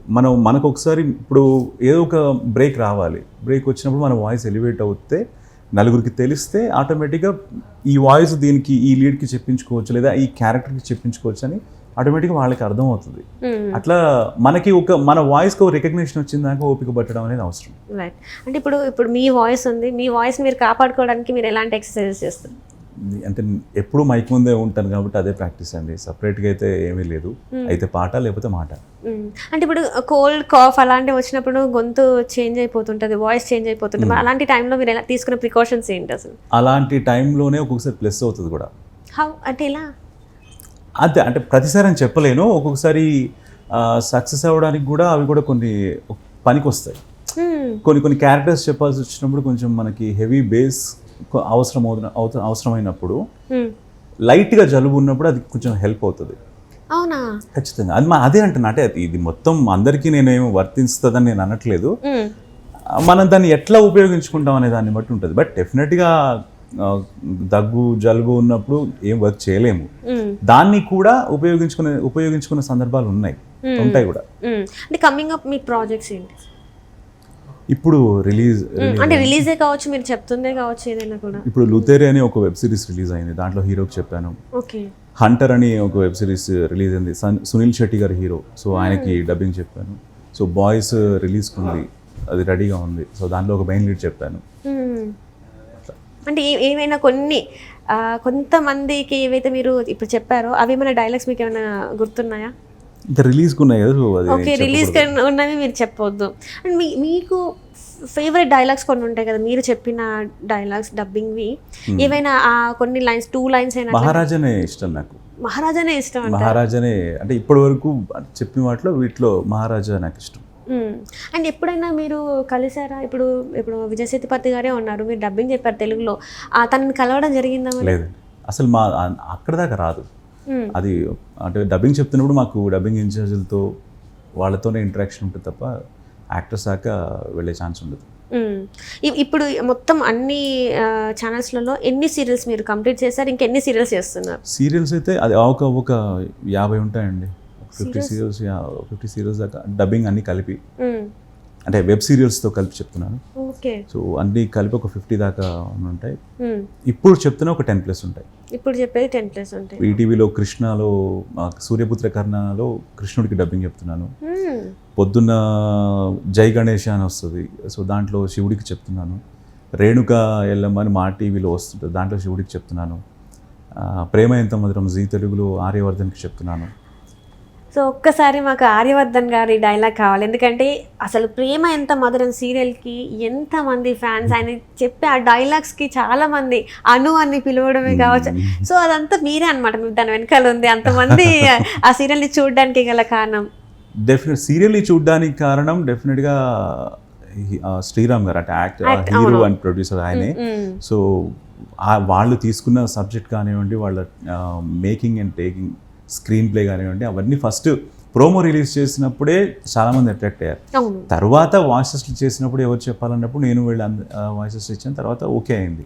మనకు ఒకసారి ఇప్పుడు ఏదో ఒక బ్రేక్ రావాలి, బ్రేక్ వచ్చినప్పుడు మన వాయిస్ ఎలివేట్ అవుతే నలుగురికి తెలిస్తే ఆటోమేటిక్గా ఈ వాయిస్ దీనికి ఈ లీడ్కి చెప్పించుకోవచ్చు లేదా ఈ క్యారెక్టర్కి చెప్పించుకోవచ్చు అని ఆటోమేటిక్గా వాళ్ళకి అర్థం అవుతుంది. అట్లా మనకి మన వాయిస్కి ఒక రికగ్నిషన్ వచ్చిందాక ఓపిక పట్టడం అనేది అవసరం. రైట్. అంటే ఇప్పుడు మీ వాయిస్ ఉంది, మీ వాయిస్ మీరు కాపాడుకోవడానికి మీరు ఎలాంటి ఎక్సర్సైజెస్ చేస్తారు? అంటే ఎప్పుడు మైక్ ముందే ఉంటాను కాబట్టి అదే ప్రాక్టీస్ అండి, సపరేట్గా అయితే ఏమీ లేదు. అయితే పాట లేకపోతే మాట. అంటే ఇప్పుడు కోల్డ్ కాఫ్ అలాంటివి వచ్చినప్పుడు గొంతు చేంజ్ అయిపోతుంటుంది, వాయిస్ చేంజ్ అయిపోతుంటుంది, అలాంటి టైంలో మీరు ఎలా తీసుకునే ప్రికాషన్స్ ఏంటి అసలు? అలాంటి టైంలోనే ఒక్కొక్కసారి ప్లస్ అవుతుంది కూడా. హౌ అంటే ఎలా? అదే అంటే ప్రతిసారి అని చెప్పలేను, ఒక్కొక్కసారి సక్సెస్ అవ్వడానికి కూడా అవి కూడా కొన్ని పనికి వస్తాయి. కొన్ని క్యారెక్టర్స్ చెప్పాల్సి వచ్చినప్పుడు కొంచెం మనకి హెవీ బేస్ అవసరమైనప్పుడు లైట్గా జలుబు ఉన్నప్పుడు అది కొంచెం హెల్ప్ అవుతుంది. అవునా? ఖచ్చితంగా అదే అంటున్నా. అంటే ఇది మొత్తం అందరికీ నేనేమో వర్తిస్తుందని నేను అనట్లేదు, మనం దాన్ని ఎట్లా ఉపయోగించుకుంటాం అనే దాన్ని బట్టి ఉంటుంది. బట్ డెఫినెట్గా దగ్గు జలుబు ఉన్నప్పుడు ఏం వర్క్ చేయలేము, దాన్ని కూడా ఉపయోగించుకునే సందర్భాలు ఉంటాయి కూడా. అంటే కమింగ్ అప్ మీ ప్రాజెక్ట్స్ ఏంటి ఇప్పుడు అంటే రిలీజే కావచ్చు, మీరు చెప్తుందే కావచ్చు, ఏదైనా కూడా. ఇప్పుడు లుతేరి అని ఒక వెబ్ సిరీస్ రిలీజ్ అయింది, దాంట్లో హీరోకి చెప్పాను. ఓకే. హంటర్ అని ఒక వెబ్ సిరీస్ రిలీజ్ అయింది, సునీల్ శెట్టి గారి హీరో, సో ఆయనకి డబ్బింగ్ చెప్పాను. సో బాయ్స్ రిలీజ్కి ఉంది, అది రెడీగా ఉంది, సో దాంట్లో ఒక మెయిన్ లీడ్ చెప్పాను. అంటే ఏమైనా కొంతమందికి ఏవైతే మీరు ఇప్పుడు చెప్పారో అవి ఏమైనా డైలాగ్స్ మీకు ఏమైనా గుర్తున్నాయా? ఇంకా రిలీజ్కి ఉన్నాయి కదా, ఓకే, రిలీజ్ ఉన్నవి మీరు చెప్పవద్దు. అండ్ మీకు ఫేవరెట్ డైలాగ్స్ కొన్ని ఉంటాయి కదా, మీరు చెప్పిన డైలాగ్స్ డబ్బింగ్వి ఏవైనా కొన్ని లైన్స్, 2 లైన్స్ అయినా? మహారాజానే ఇష్టం నాకు. మహారాజానే ఇష్టం? మహారాజానే అంటే ఇప్పటి వరకు చెప్పిన వీటిలో మహారాజా నాకు ఇష్టం. అండ్ ఎప్పుడైనా మీరు కలిసారా? ఇప్పుడు విజయ్ సేతుపతి గారే ఉన్నారు, మీరు డబ్బింగ్ చెప్పారు తెలుగులో, తనని కలవడం జరిగిందా? లేదు, అసలు అక్కడ దాకా రాదు అది. అంటే డబ్బింగ్ చెప్తున్నప్పుడు మాకు డబ్బింగ్ ఇన్ఛార్జీలతో వాళ్ళతోనే ఇంటరాక్షన్ ఉంటుంది తప్ప యాక్టర్స్ దాకా వెళ్ళే ఛాన్స్ ఉండదు. ఇప్పుడు మొత్తం అన్ని ఛానల్స్లలో ఎన్ని సీరియల్స్ మీరు కంప్లీట్ చేశారు, ఇంకెన్ని సీరియల్స్ చేస్తున్నారు? సీరియల్స్ అయితే అది ఒక 50 ఉంటాయండి, 50 సీరియల్స్ దాకా డబ్బింగ్ అన్ని కలిపి, అంటే వెబ్ సిరీస్తో కలిపి చెప్తున్నాను. ఓకే. సో అన్ని కలిపి ఒక 50 దాకా ఉంటాయి. ఇప్పుడు చెప్తున్నా ఒక 10+ ఉంటాయి. ఇప్పుడు చెప్పేది 10+ ఉంటాయి. ఈటీవీలో కృష్ణలో సూర్యపుత్ర కర్ణలో కృష్ణుడికి డబ్బింగ్ చెప్తున్నాను. పొద్దున్న జై గణేష్ అని వస్తుంది, సో దాంట్లో శివుడికి చెప్తున్నాను. రేణుక ఎల్లమ్మ అని మా టీవీలో వస్తుంటుంది, దాంట్లో శివుడికి చెప్తున్నాను. ప్రేమ ఎంత మధురం జీ తెలుగులో ఆర్యవర్ధన్కి చెప్తున్నాను. సో ఒక్కసారి మాకు ఆర్యవర్ధన్ గారి డైలాగ్ కావాలి, ఎందుకంటే అసలు ప్రేమ ఎంత మధురం సీరియల్కి ఎంతమంది ఫ్యాన్స్, ఆయన చెప్పే ఆ డైలాగ్స్కి చాలామంది అను అని పిలవడమే కావచ్చు. సో అదంతా మీరే అనమాట, దాని వెనకాల ఉంది అంతమంది ఆ సీరియల్ని చూడడానికి గల కారణం. సీరియల్ని చూడడానికి కారణం డెఫినెట్గా శ్రీరామ్ గారు, అంటే హీరో అండ్ ప్రొడ్యూసర్ ఆయనే. సో వాళ్ళు తీసుకున్న సబ్జెక్ట్ కానివ్వండి, వాళ్ళ making and taking, screen play కానివ్వండి, అవన్నీ ఫస్ట్ ప్రోమో రిలీజ్ చేసినప్పుడే చాలామంది అట్రాక్ట్ అయ్యారు. అవును. తర్వాత వాయిసెస్ చేసినప్పుడు ఎవరు చెప్పాలన్నప్పుడు నేను వెళ్ళి వాయిసెస్ ఇచ్చిన తర్వాత ఓకే అయింది.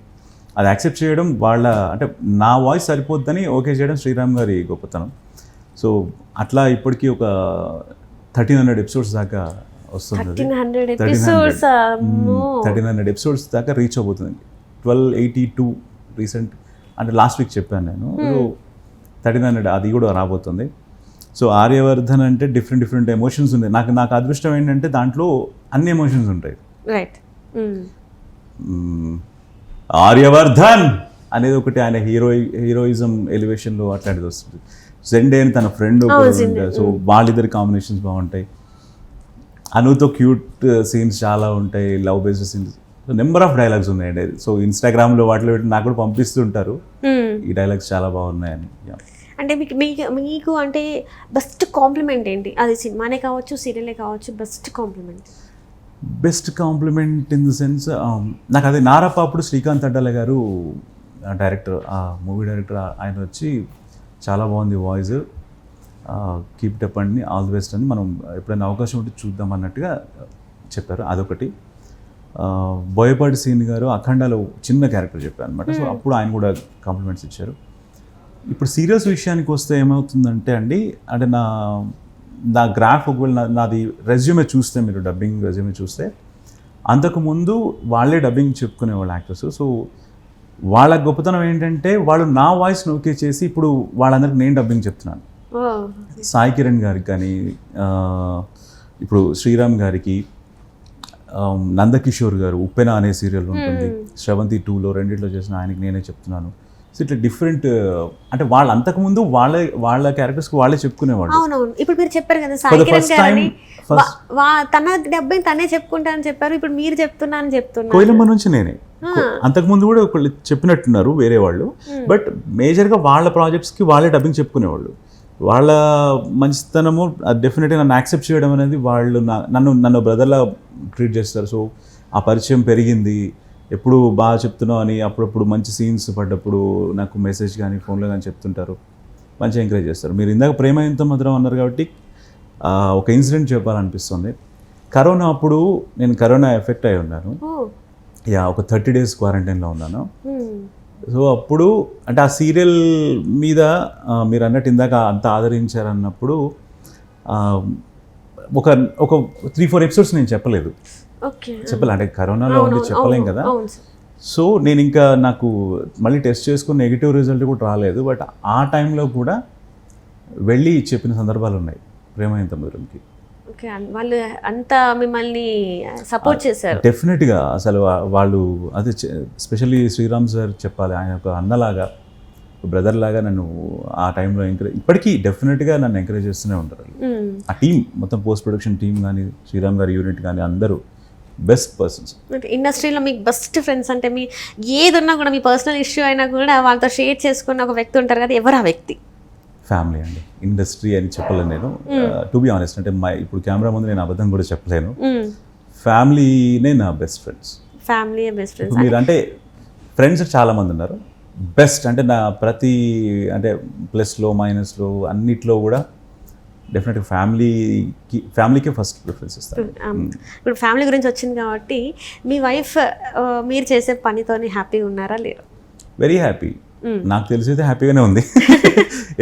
అది యాక్సెప్ట్ చేయడం వాళ్ళ అంటే నా వాయిస్ సరిపోద్దని ఓకే చేయడం శ్రీరామ్ గారి గొప్పతనం. సో అట్లా ఇప్పటికీ ఒక 1300 ఎపిసోడ్స్ దాకా వస్తుంది. 1300 ఎపిసోడ్స్ దాకా రీచ్ అవబోతుంది. 1282 రీసెంట్ అంటే లాస్ట్ వీక్ చెప్పాను నేను. 1300 అది కూడా రాబోతుంది. సో ఆర్యవర్ధన్ అంటే డిఫరెంట్ ఎమోషన్స్ ఉన్నాయి. నాకు అదృష్టం ఏంటంటే దాంట్లో అన్ని ఎమోషన్స్ ఉంటాయి. రైట్. ఆర్యవర్ధన్ అనేది ఒకటి ఆయన హీరోయిజం ఎలివేషన్లో అట్లాంటిది వస్తుంది. జెండే అని తన ఫ్రెండ్ సో వాళ్ళిద్దరి కాంబినేషన్స్ బాగుంటాయి. అనుతో క్యూట్ సీన్స్ చాలా ఉంటాయి, love based scenes, number of dialogues ఉన్నాయండి. సో ఇన్స్టాగ్రామ్లో వాటిలో పెట్టి నాకు కూడా పంపిస్తుంటారు ఈ డైలాగ్స్ చాలా బాగున్నాయని. అంటే మీకు అంటే బెస్ట్ కాంప్లిమెంట్ ఏంటి? అది సినిమానే కావచ్చు, సీరియలే కావచ్చు, best compliment in the sense నాకు అది నారప్ప అప్పుడు శ్రీకాంత్ అడ్డాల గారు డైరెక్టర్, ఆ మూవీ డైరెక్టర్, ఆయన వచ్చి చాలా బాగుంది వాయిస్, కీప్ ఇట్ అప్ అండి, ఆల్ ది బెస్ట్ అని, మనం ఎప్పుడైనా అవకాశం ఉంటే చూద్దాం అన్నట్టుగా చెప్పారు. అదొకటి. బోయపాటి సీన్ గారు అఖండాలో చిన్న క్యారెక్టర్ చెప్పారు అనమాట. సో అప్పుడు ఆయన కూడా కాంప్లిమెంట్స్ ఇచ్చారు. ఇప్పుడు సీరియల్స్ విషయానికి వస్తే ఏమవుతుందంటే అండి, అంటే నా గ్రాఫ్ ఒకవేళ నాది రెజ్యూమే చూస్తే, మీరు డబ్బింగ్ రెజ్యూమే చూస్తే, అంతకుముందు వాళ్ళే డబ్బింగ్ చెప్పుకునేవాళ్ళు యాక్టర్స్. సో వాళ్ళ గొప్పతనం ఏంటంటే వాళ్ళు నా వాయిస్ ఓకే చేసి ఇప్పుడు వాళ్ళందరికీ నేను డబ్బింగ్ చెప్తున్నాను. సాయి కిరణ్ గారికి కానీ, ఇప్పుడు శ్రీరామ్ గారికి, నందకిషోర్ గారు ఉప్పెన అనే సీరియల్ ఉంటుంది, శ్రవంతి 2లో రెండిట్లో చేసిన ఆయనకి నేనే చెప్తున్నాను. సో ఇట్లా డిఫరెంట్, అంటే వాళ్ళు అంతకుముందు వాళ్ళ క్యారెక్టర్స్కి వాళ్ళే చెప్పుకునేవాళ్ళు. అవునవును. ఇప్పుడు మీరు చెప్పారు కదా సాయి కిరణ్ గారని, తన డబ్బై తనే చెప్పుకుంటానని చెప్పారు, ఇప్పుడు మీరు చెప్తున్నాను చెప్తున్నారు. కోయిలమ్మ నుంచి నేనే, అంతకుముందు కూడా ఒకళ్ళు చెప్పినట్టున్నారు వేరే వాళ్ళు, బట్ మేజర్గా వాళ్ళ ప్రాజెక్ట్స్కి వాళ్ళే డబ్బింగ్ చెప్పుకునేవాళ్ళు. వాళ్ళ మంచితనము డెఫినెట్గా నన్ను యాక్సెప్ట్ చేయడం అనేది, వాళ్ళు నన్ను బ్రదర్లా ట్రీట్ చేస్తారు. సో ఆ పరిచయం పెరిగింది. ఎప్పుడు బాగా చెప్తున్నావు అని అప్పుడప్పుడు మంచి సీన్స్ పడ్డప్పుడు నాకు మెసేజ్ కానీ ఫోన్లో కానీ చెప్తుంటారు, మంచిగా ఎంకరేజ్ చేస్తారు. మీరు ఇందాక ప్రేమ ఎంత మధురం అన్నారు కాబట్టి ఒక ఇన్సిడెంట్ చెప్పాలనిపిస్తుంది. కరోనా అప్పుడు నేను కరోనా ఎఫెక్ట్ అయి ఉన్నాను. ఒక 30 days క్వారంటైన్లో ఉన్నాను. సో అప్పుడు అంటే ఆ సీరియల్ మీద మీరు అన్నట్టు ఇందాక అంత ఆదరించారన్నప్పుడు ఒక 3-4 ఎపిసోడ్స్ నేను చెప్పలేదు. అంటే కరోనాలో ఉండి చెప్పలేం కదా. సో నేను ఇంకా నాకు మళ్ళీ టెస్ట్ చేసుకుని నెగిటివ్ రిజల్ట్ కూడా రాలేదు. బట్ ఆ టైంలో కూడా వెళ్ళి చెప్పిన సందర్భాలు ఉన్నాయి ప్రేమ ఎంత మధురంకి. వాళ్ళు అంతా మిమ్మల్ని సపోర్ట్ చేశారు డెఫినెట్గా. అసలు వాళ్ళు అదే స్పెషల్లీ శ్రీరామ్ సార్ చెప్పాలి, ఆయన ఒక అన్నలాగా, బ్రదర్ లాగా నన్ను ఆ టైంలో ఇప్పటికీ డెఫినెట్గా నన్ను ఎంకరేజ్ చేస్తూనే ఉంటారు. ఆ టీం మొత్తం పోస్ట్ ప్రొడక్షన్ టీం కానీ, శ్రీరామ్ గారి యూనిట్ కానీ, అందరూ బెస్ట్ పర్సన్స్. ఇండస్ట్రీలో మీకు బెస్ట్ ఫ్రెండ్స్ అంటే మీ ఏదన్నా కూడా, మీ పర్సనల్ ఇష్యూ అయినా కూడా వాళ్ళతో షేర్ చేసుకున్న ఒక వ్యక్తి ఉంటారు కదా, ఎవరు ఆ వ్యక్తి? ఫ్యామిలీ అండి. ఇండస్ట్రీ అని చెప్పలేను నేను, టు బి ఆనెస్ట్. అంటే ఇప్పుడు కెమెరా ముందు నేను అబద్ధం కూడా చెప్పలేను. ఫ్యామిలీనే నా best friends. Family best friends. మీరు అంటే ఫ్రెండ్స్ చాలా మంది ఉన్నారు, బెస్ట్ అంటే నా ప్రతి అంటే ప్లస్లో మైనస్లో అన్నిట్లో కూడా డెఫినెట్గా ఫ్యామిలీకే ఫస్ట్ ప్రిఫరెన్స్ ఇస్తాను. ఇప్పుడు ఫ్యామిలీ గురించి వచ్చింది కాబట్టి, మీ వైఫ్ మీరు చేసే పనితోని హ్యాపీగా ఉన్నారా లేరు? Very happy. నాకు తెలిసి అయితే హ్యాపీగానే ఉంది.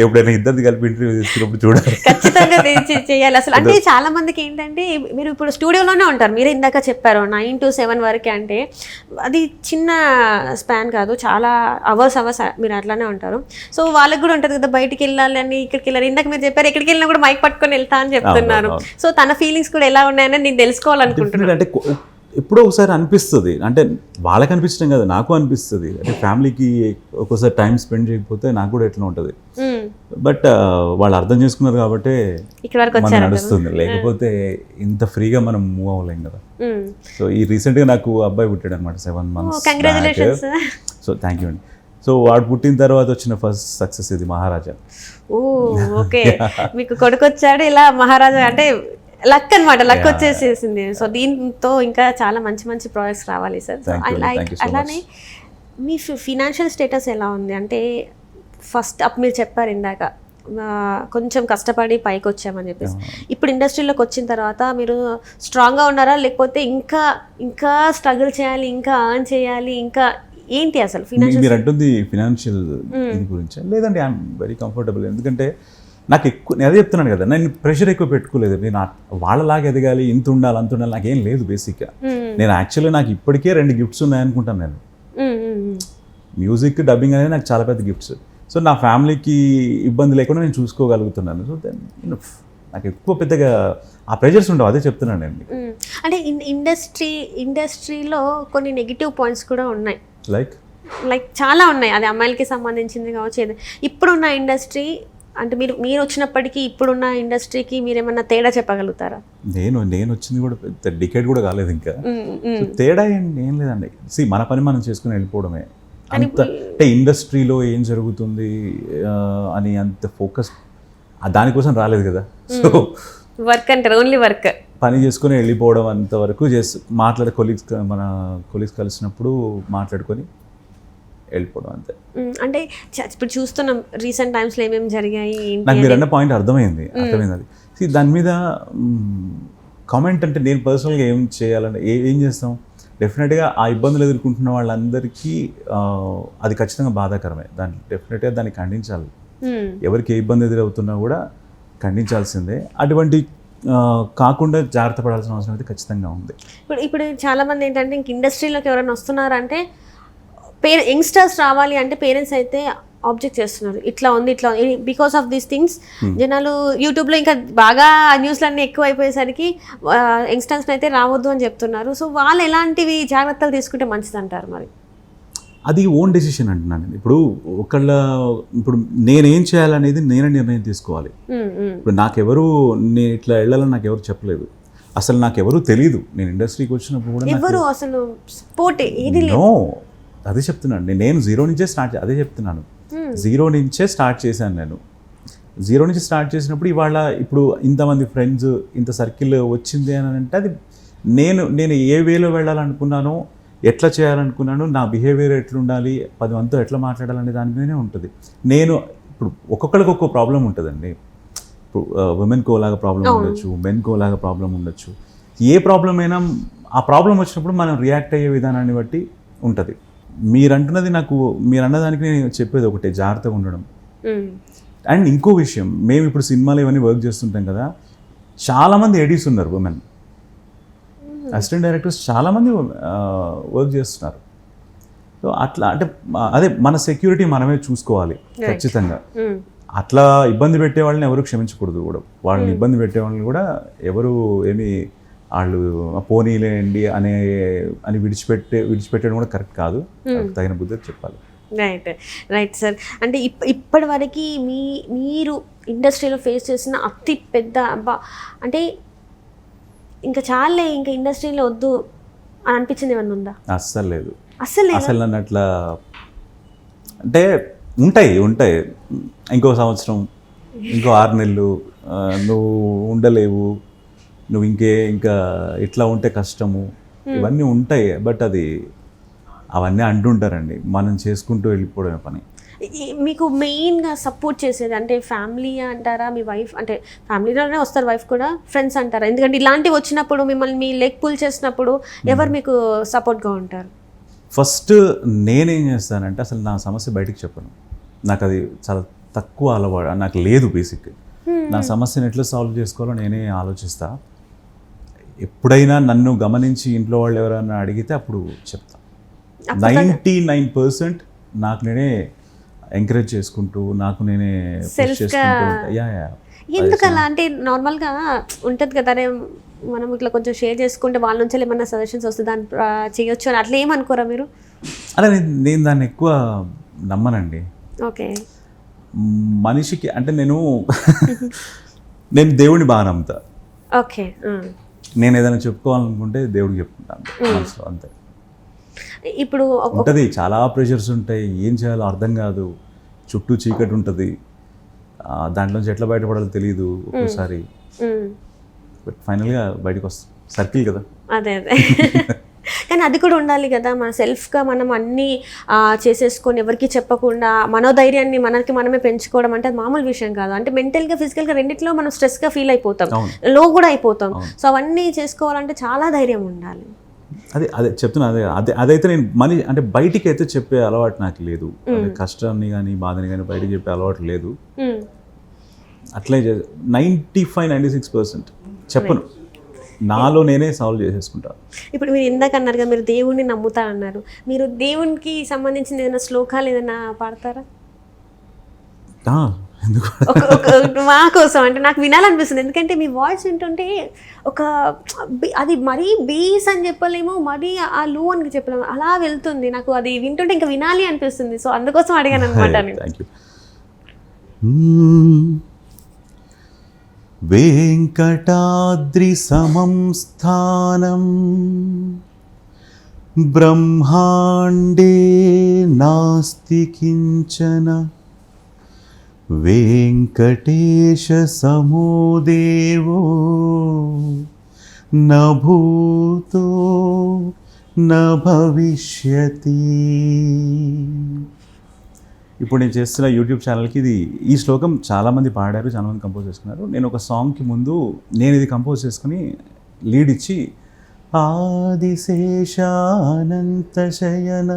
ఎప్పుడైనా ఇద్దరిది కలిపి ఇంటర్వ్యూ తీసుకున్నప్పుడు చూడాలి, ఖచ్చితంగా చేయాలి. అసలు అంటే చాలా మందికి ఏంటంటే, మీరు ఇప్పుడు స్టూడియోలోనే ఉంటారు, మీరే ఇందాక చెప్పారు 9 to 7 వరకే. అంటే అది చిన్న స్పాన్ కాదు, చాలా అవర్స్ మీరు అట్లానే ఉంటారు. సో వాళ్ళకి కూడా ఉంటుంది కదా, బయటికి వెళ్ళాలి అని, ఇక్కడికి వెళ్ళాలి. ఇందాక మీరు చెప్పారు ఎక్కడికి వెళ్ళినా కూడా మైక్ పట్టుకొని వెళ్తా అని చెప్తున్నారు. సో తన ఫీలింగ్స్ కూడా ఎలా ఉన్నాయని నేను తెలుసుకోవాలనుకుంటున్నాను. అంటే ఎప్పుడో ఒకసారి అనిపిస్తుంది, అంటే వాళ్ళకి అనిపించడం కదా, నాకు అనిపిస్తుంది. అంటే ఫ్యామిలీకి ఒక్కోసారి టైం స్పెండ్ చేయకపోతే నాకు కూడా ఎట్లా ఉంటుంది. బట్ వాళ్ళు అర్థం చేసుకున్నారు కాబట్టి మనం నడుస్తుంది, లేకపోతే ఇంత ఫ్రీగా మనం మూవ్ అవ్వలేం కదా. సో ఈ రీసెంట్గా నాకు అబ్బాయి పుట్టాడు అనమాట, 7 months. సో థ్యాంక్ యూ అండి. సో వాడు పుట్టిన తర్వాత వచ్చిన ఫస్ట్ సక్సెస్ ఇది మహారాజా. ఓకే, మీకు కొడుకు వచ్చాడు ఇలా మహారాజా, అంటే లక్ అనమాట, లక్ వచ్చేసేసింది. సో దీంతో ఇంకా చాలా మంచి మంచి ప్రాజెక్ట్స్ రావాలి సార్. అలానే మీ ఫినాన్షియల్ స్టేటస్ ఎలా ఉంది? అంటే ఫస్ట్ మీరు చెప్పారు ఇందాక కొంచెం కష్టపడి పైకి వచ్చామని చెప్పేసి, ఇప్పుడు ఇండస్ట్రీలోకి వచ్చిన తర్వాత మీరు స్ట్రాంగ్గా ఉన్నారా, లేకపోతే ఇంకా ఇంకా స్ట్రగుల్ చేయాలి, ఇంకా ఎర్న్ చేయాలి, ఇంకా ఏంటి అసలు ఫినాన్షియల్? మీరు అంటుంది ఫినాన్షియల్ దీని గురించి లేదండి, ఐఎమ్ వెరీ కంఫర్టబుల్. ఎందుకంటే నాకు ఎక్కువ, నేను అదే చెప్తున్నాను కదా, నేను ప్రెషర్ ఎక్కువ పెట్టుకోలేదు. నేను వాళ్ళలాగా ఎదగాలి, ఇంత ఉండాలి అంత ఉండాలి నాకేం లేదు బేసిక్గా. నేను యాక్చువల్లీ నాకు ఇప్పటికే 2 గిఫ్ట్స్ ఉన్నాయనుకుంటాను. నేను మ్యూజిక్ డబ్బింగ్ అనేది నాకు చాలా పెద్ద గిఫ్ట్స్. సో నా ఫ్యామిలీకి ఇబ్బంది లేకుండా నేను చూసుకోగలుగుతున్నాను. సో దెన్ నాకు ఎక్కువ పెద్దగా ఆ ప్రెషర్స్ ఉండవు, అదే చెప్తున్నాను నేను. అంటే ఇండస్ట్రీలో కొన్ని నెగిటివ్ పాయింట్స్ కూడా ఉన్నాయి, లైక్ చాలా ఉన్నాయి. అది అమ్మాయిలకి సంబంధించింది కావచ్చు. ఇప్పుడున్న ఇండస్ట్రీ అంటే మీరు వచ్చినప్పటికీ ఇప్పుడున్న ఇండస్ట్రీకి మీరు ఏమన్నా తేడా చెప్పగలుగుతారా? నేను వచ్చింది కూడా పెద్ద డికేడ్ కూడా కాలేదు ఇంకా. తేడా ఏం లేదండి. మన పని మనం చేసుకుని వెళ్ళిపోవడమే. అంత అంటే ఇండస్ట్రీలో ఏం జరుగుతుంది అని అంత ఫోకస్ దానికోసం రాలేదు కదా. సో వర్క్ అంటారు, ఓన్లీ వర్క్, పని చేసుకుని వెళ్ళిపోవడం అంతవరకు మాట్లాడే మన కొలీగ్స్ కలిసినప్పుడు మాట్లాడుకొని వెళ్ళిపోవడం అంతే. అంటే ఇప్పుడు చూస్తున్నాం రీసెంట్ టైమ్స్లో ఏమేమి జరిగాయి. నాకు మీరు అన్న పాయింట్ అర్థమైంది అది. దాని మీద కామెంట్ అంటే నేను పర్సనల్గా ఏం చేయాలంటే ఏం చేస్తాం, డెఫినెట్గా ఆ ఇబ్బందులు ఎదుర్కొంటున్న వాళ్ళందరికీ అది ఖచ్చితంగా బాధాకరమే. డెఫినెట్గా దాన్ని ఖండించాలి. ఎవరికి ఏ ఇబ్బంది ఎదురవుతున్నా కూడా ఖండించాల్సిందే. అటువంటి కాకుండా జాగ్రత్త పడాల్సిన అవసరం అయితే ఖచ్చితంగా ఉంది. ఇప్పుడు చాలామంది ఏంటంటే ఇంక ఇండస్ట్రీలోకి ఎవరైనా వస్తున్నారంటే యంగ్స్టర్స్ రావాలి అంటే పేరెంట్స్ అయితే ఆబ్జెక్ట్ చేస్తున్నారు, ఇట్లా ఉంది బికాస్ ఆఫ్ దీస్ థింగ్స్. జనాలు యూట్యూబ్లో ఇంకా బాగా న్యూస్లన్నీ ఎక్కువ అయిపోయేసరికి యంగ్స్టర్స్ అయితే రావద్దు అని చెప్తున్నారు. సో వాళ్ళు ఎలాంటివి జాగ్రత్తలు తీసుకుంటే మంచిది అంటారు? మరి అది ఓన్ డెసిషన్ అంటున్నాను. ఇప్పుడు నేనేం చేయాలనేది నేనే నిర్ణయం తీసుకోవాలి. ఇప్పుడు నాకెవరు నేను ఇట్లా వెళ్ళాలని నాకు ఎవరు చెప్పలేదు, అసలు నాకెవరు తెలీదు. నేను ఇండస్ట్రీకి వచ్చినప్పుడు కూడా ఎవరు అసలు సపోర్ట్ ఏది లేదు. అదే చెప్తున్నాను, నేను జీరో నుంచే అదే చెప్తున్నాను, జీరో నుంచే స్టార్ట్ చేశాను. నేను జీరో నుంచి స్టార్ట్ చేసినప్పుడు ఇప్పుడు ఇంతమంది ఫ్రెండ్స్, ఇంత సర్కిల్ వచ్చింది అని అంటే అది నేను ఏ వేలో వెళ్ళాలనుకున్నానో, ఎట్లా చేయాలనుకున్నాను, నా బిహేవియర్ ఎట్లుండాలి, 10 మందితో ఎట్లా మాట్లాడాలనే దాని మీదనే ఉంటుంది. ఇప్పుడు ఒక్కొక్కరికి ఒక్కో ప్రాబ్లం ఉంటుందండి. ఇప్పుడు ఉమెన్కో లాగా ప్రాబ్లం ఉండొచ్చు, మెన్కో లాగా ప్రాబ్లం ఉండొచ్చు. ఏ ప్రాబ్లం అయినా ఆ ప్రాబ్లం వచ్చినప్పుడు మనం రియాక్ట్ అయ్యే విధానాన్ని బట్టి ఉంటుంది. మీరు అన్నదానికి నేను చెప్పేది ఒకటే, జాగ్రత్తగా ఉండడం. అండ్ ఇంకో విషయం, మేము ఇప్పుడు సినిమాలు ఇవన్నీ వర్క్ చేస్తుంటాం కదా, చాలామంది ఎడిట్స్ ఉన్నారు, ఉమెన్ అసిస్టెంట్ డైరెక్టర్స్ చాలామంది వర్క్ చేస్తున్నారు. సో అట్లా అంటే అదే మన సెక్యూరిటీ మనమే చూసుకోవాలి ఖచ్చితంగా. అట్లా ఇబ్బంది పెట్టే వాళ్ళని ఎవరు క్షమించకూడదు కూడా. వాళ్ళని ఇబ్బంది పెట్టే వాళ్ళని కూడా ఎవరు వాళ్ళు పోనీలేండి అని విడిచిపెట్టడం కూడా కరెక్ట్ కాదు. తగిన బుద్ధి చెప్పాలి. Right sir. అంటే ఇప్పటి వరకు మీరు ఇండస్ట్రీలో ఫేస్ చేసిన అతి పెద్ద అంటే ఇంకా చాలే, ఇంకా ఇండస్ట్రీలో వద్దు అని అనిపించింది ఏమన్నా ఉందా? అస్సలు లేదు. అసలు నన్ను అట్లా అంటే ఉంటాయి ఇంకో సంవత్సరం, ఇంకో 6 నెలలు నువ్వు ఉండలేవు, నువ్వు ఇంకా ఇట్లా ఉంటే కష్టము, ఇవన్నీ ఉంటాయి. బట్ అవన్నీ అంటుంటారండి, మనం చేసుకుంటూ వెళ్ళిపోవడమే పని. మీకు మెయిన్గా సపోర్ట్ చేసేది అంటే ఫ్యామిలీ అంటారా, మీ వైఫ్? అంటే ఫ్యామిలీలోనే వస్తారు, వైఫ్ కూడా, ఫ్రెండ్స్ అంటారా? ఎందుకంటే ఇలాంటివి వచ్చినప్పుడు మిమ్మల్ని మీ లెగ్ పుల్ చేసినప్పుడు ఎవరు మీకు సపోర్ట్గా ఉంటారు? ఫస్ట్ నేనేం చేస్తానంటే అసలు నా సమస్య బయటికి చెప్పను. నాకు అది చాలా తక్కువ అలవాటు, నాకు లేదు బేసిక్. నా సమస్యను ఎట్లా సాల్వ్ చేసుకోవాలో నేనే ఆలోచిస్తా. ఎప్పుడైనా నన్ను గమనించి ఇంట్లో వాళ్ళు ఎవరైనా అడిగితే అప్పుడు చెప్తా. 99% నాకు నేనే ఎంకరేజ్ చేసుకుంటూ, నాకు నేనే ఎందుకలా అంటే నార్మల్గా ఉంటుంది కదా, అరే మనం ఇట్లా కొంచెం షేర్ చేసుకుంటే వాళ్ళ నుంచి ఏమన్నా సజెషన్స్ వస్తే దాన్ని చేయొచ్చు అని అట్లా ఏమనుకోరా మీరు? అలా నేను దాన్ని ఎక్కువ నమ్మనండి. ఓకే, మనిషికి అంటే నేను దేవుడిని బాగా నమ్ముతా. ఓకే, నేను ఏదైనా చెప్పుకోవాలనుకుంటే దేవుడికి చెప్పుకుంటాను మనసులో, అంతే. ఇప్పుడు ఉంటుంది, చాలా ప్రెషర్స్ ఉంటాయి, ఏం చేయాలో అర్థం కాదు, చుట్టూ చీకటి ఉంటుంది, దాంట్లోంచి ఎట్లా బయటపడాలో తెలియదు ఒక్కోసారి. బట్ ఫైనల్గా బయటకు వస్తాం, సర్కిల్ కదా. అదే కానీ అది కూడా ఉండాలి కదా, మన సెల్ఫ్గా మనం అన్నీ చేసేసుకొని ఎవరికి చెప్పకుండా మనోధైర్యాన్ని మనకి మనమే పెంచుకోవడం అంటే అది మామూలు విషయం కాదు. అంటే మెంటల్గా ఫిజికల్గా రెండిట్లో మనం స్ట్రెస్గా ఫీల్ అయిపోతాం, లో కూడా అయిపోతాం. సో అవన్నీ చేసుకోవాలంటే చాలా ధైర్యం ఉండాలి. అదే చెప్తున్నా, అదైతే నేను మనీ అంటే బయటికి అయితే చెప్పే అలవాటు నాకు లేదు. కష్టాన్ని కానీ బాధని కానీ బయటికి చెప్పే అలవాటు లేదు. అట్లే 95-96% చెప్పను, నాలో నేనే సాల్వ్ చేసేసుకుంటా. ఇప్పుడు మీరు ఇందాక అన్నారు కదా మీరు దేవుణ్ణి నమ్ముతా అన్నారు, మీరు దేవునికి సంబంధించిన ఏదైనా శ్లోకాలు ఏదైనా పాడతారా? ఎందుకు మా కోసం అంటే నాకు వినాలనిపిస్తుంది, ఎందుకంటే మీ వాయిస్ వింటుంటే ఒక అది మరీ బేస్ అని చెప్పలేము, మరీ ఆ లో అని చెప్పలేము, అలా వెళ్తుంది. నాకు అది వింటుంటే ఇంకా వినాలి అనిపిస్తుంది. సో అందుకోసం అడిగాను అనమాట. Thank you. వెంకటాద్రి సమం స్థానం బ్రహ్మాండే నాస్తి కించన వెంకటేశ సమో దేవో న భూతో న భవిష్యతి. ఇప్పుడు నేను చేస్తున్న యూట్యూబ్ ఛానల్కి ఈ శ్లోకం చాలామంది పాడారు, చాలామంది కంపోజ్ చేసుకున్నారు. నేను ఒక సాంగ్కి ముందు నేను ఇది కంపోజ్ చేసుకుని లీడ్ ఇచ్చి ఆదిశేషానంత శయన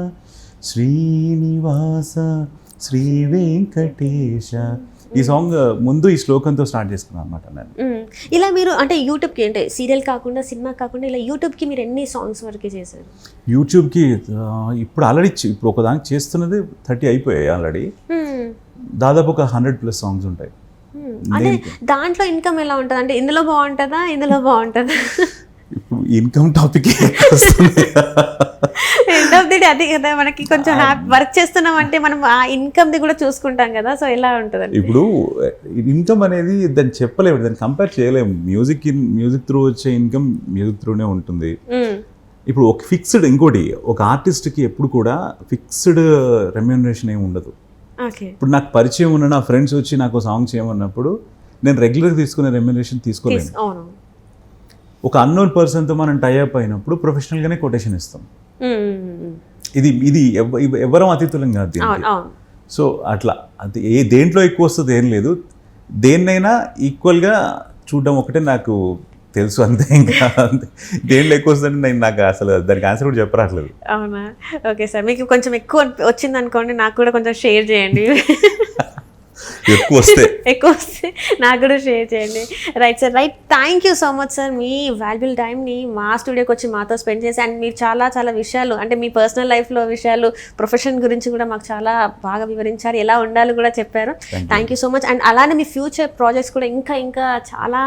శ్రీనివాస శ్రీ వెంకటేశ ఈ సాంగ్ ముందు ఈ శ్లోకంతో స్టార్ట్ చేసుకున్నాను అనమాట నేను. ఇలా మీరు అంటే యూట్యూబ్కి అంటే సీరియల్ కాకుండా సినిమా కాకుండా ఇలా యూట్యూబ్కి మీరు ఎన్ని సాంగ్స్ వరకు చేశారు? యూట్యూబ్కి ఇప్పుడు ఆల్రెడీ ఇప్పుడు ఒక దానికి చేస్తున్నది 30 అయిపోయాయి ఆల్రెడీ. దాదాపు ఒక 100+ సాంగ్స్ ఉంటాయి. అంటే దాంట్లో ఇన్కమ్ ఎలా ఉంటుంది? అంటే ఇందులో బాగుంటుందా ఇందులో బాగుంటుందా? ఇప్పుడు income topic end of the day అదే కదా, మనకి కొంచెం వర్క్ చేస్తున్నాం అంటే మనం ఆ ఇన్కమ్ది కూడా చూసుకుంటాం కదా. సో ఎలా ఉంటుంది? ఇప్పుడు ఇన్కమ్ అనేది దాన్ని చెప్పలేము, దాన్ని కంపేర్ చేయలేము. మ్యూజిక్ త్రూ వచ్చే ఇన్కమ్ మ్యూజిక్ త్రూనే ఉంటుంది. ఇప్పుడు ఒక ఫిక్స్డ్, ఇంకోటి ఒక ఆర్టిస్ట్కి ఎప్పుడు కూడా ఫిక్స్డ్ రెమ్యూనరేషన్ ఏమి ఉండదు. ఇప్పుడు నాకు పరిచయం ఉన్న నా ఫ్రెండ్స్ వచ్చి నాకు సాంగ్ చేయమన్నప్పుడు నేను రెగ్యులర్గా తీసుకునే రెమ్యూనరేషన్ తీసుకోలేను. ఒక అన్నోన్ పర్సన్తో మనం టైఅప్ అయినప్పుడు ప్రొఫెషనల్గానే కొటేషన్ ఇస్తాం. ఇది ఎవరం అతిథులం కాదు దీనికి. సో అట్లా అది దేంట్లో ఎక్కువ వస్తుంది ఏం లేదు, దేన్నైనా ఈక్వల్గా చూడడం ఒకటే నాకు తెలుసు, అంతే. ఇంకా దేంట్లో ఎక్కువ వస్తుందంటే నాకు అసలు దానికి ఆన్సర్ కూడా చెప్పరాట్లేదు. అవునా? ఓకే సార్, మీకు కొంచెం ఎక్కువ వచ్చింది అనుకోండి, నాకు కూడా కొంచెం షేర్ చేయండి. ఎక్కువ వస్తే నాకు కూడా షేర్ చేయండి. Right sir, right. Thank you so much sir, me valuable టైంని మా స్టూడియోకి వచ్చి మాతో స్పెండ్ చేసి, అండ్ మీరు చాలా చాలా విషయాలు అంటే మీ పర్సనల్ లైఫ్లో విషయాలు, ప్రొఫెషన్ గురించి కూడా మాకు చాలా బాగా వివరించారు, ఎలా ఉండాలో కూడా చెప్పారు. Thank you so much. And అలానే మీ ఫ్యూచర్ ప్రాజెక్ట్స్ కూడా ఇంకా చాలా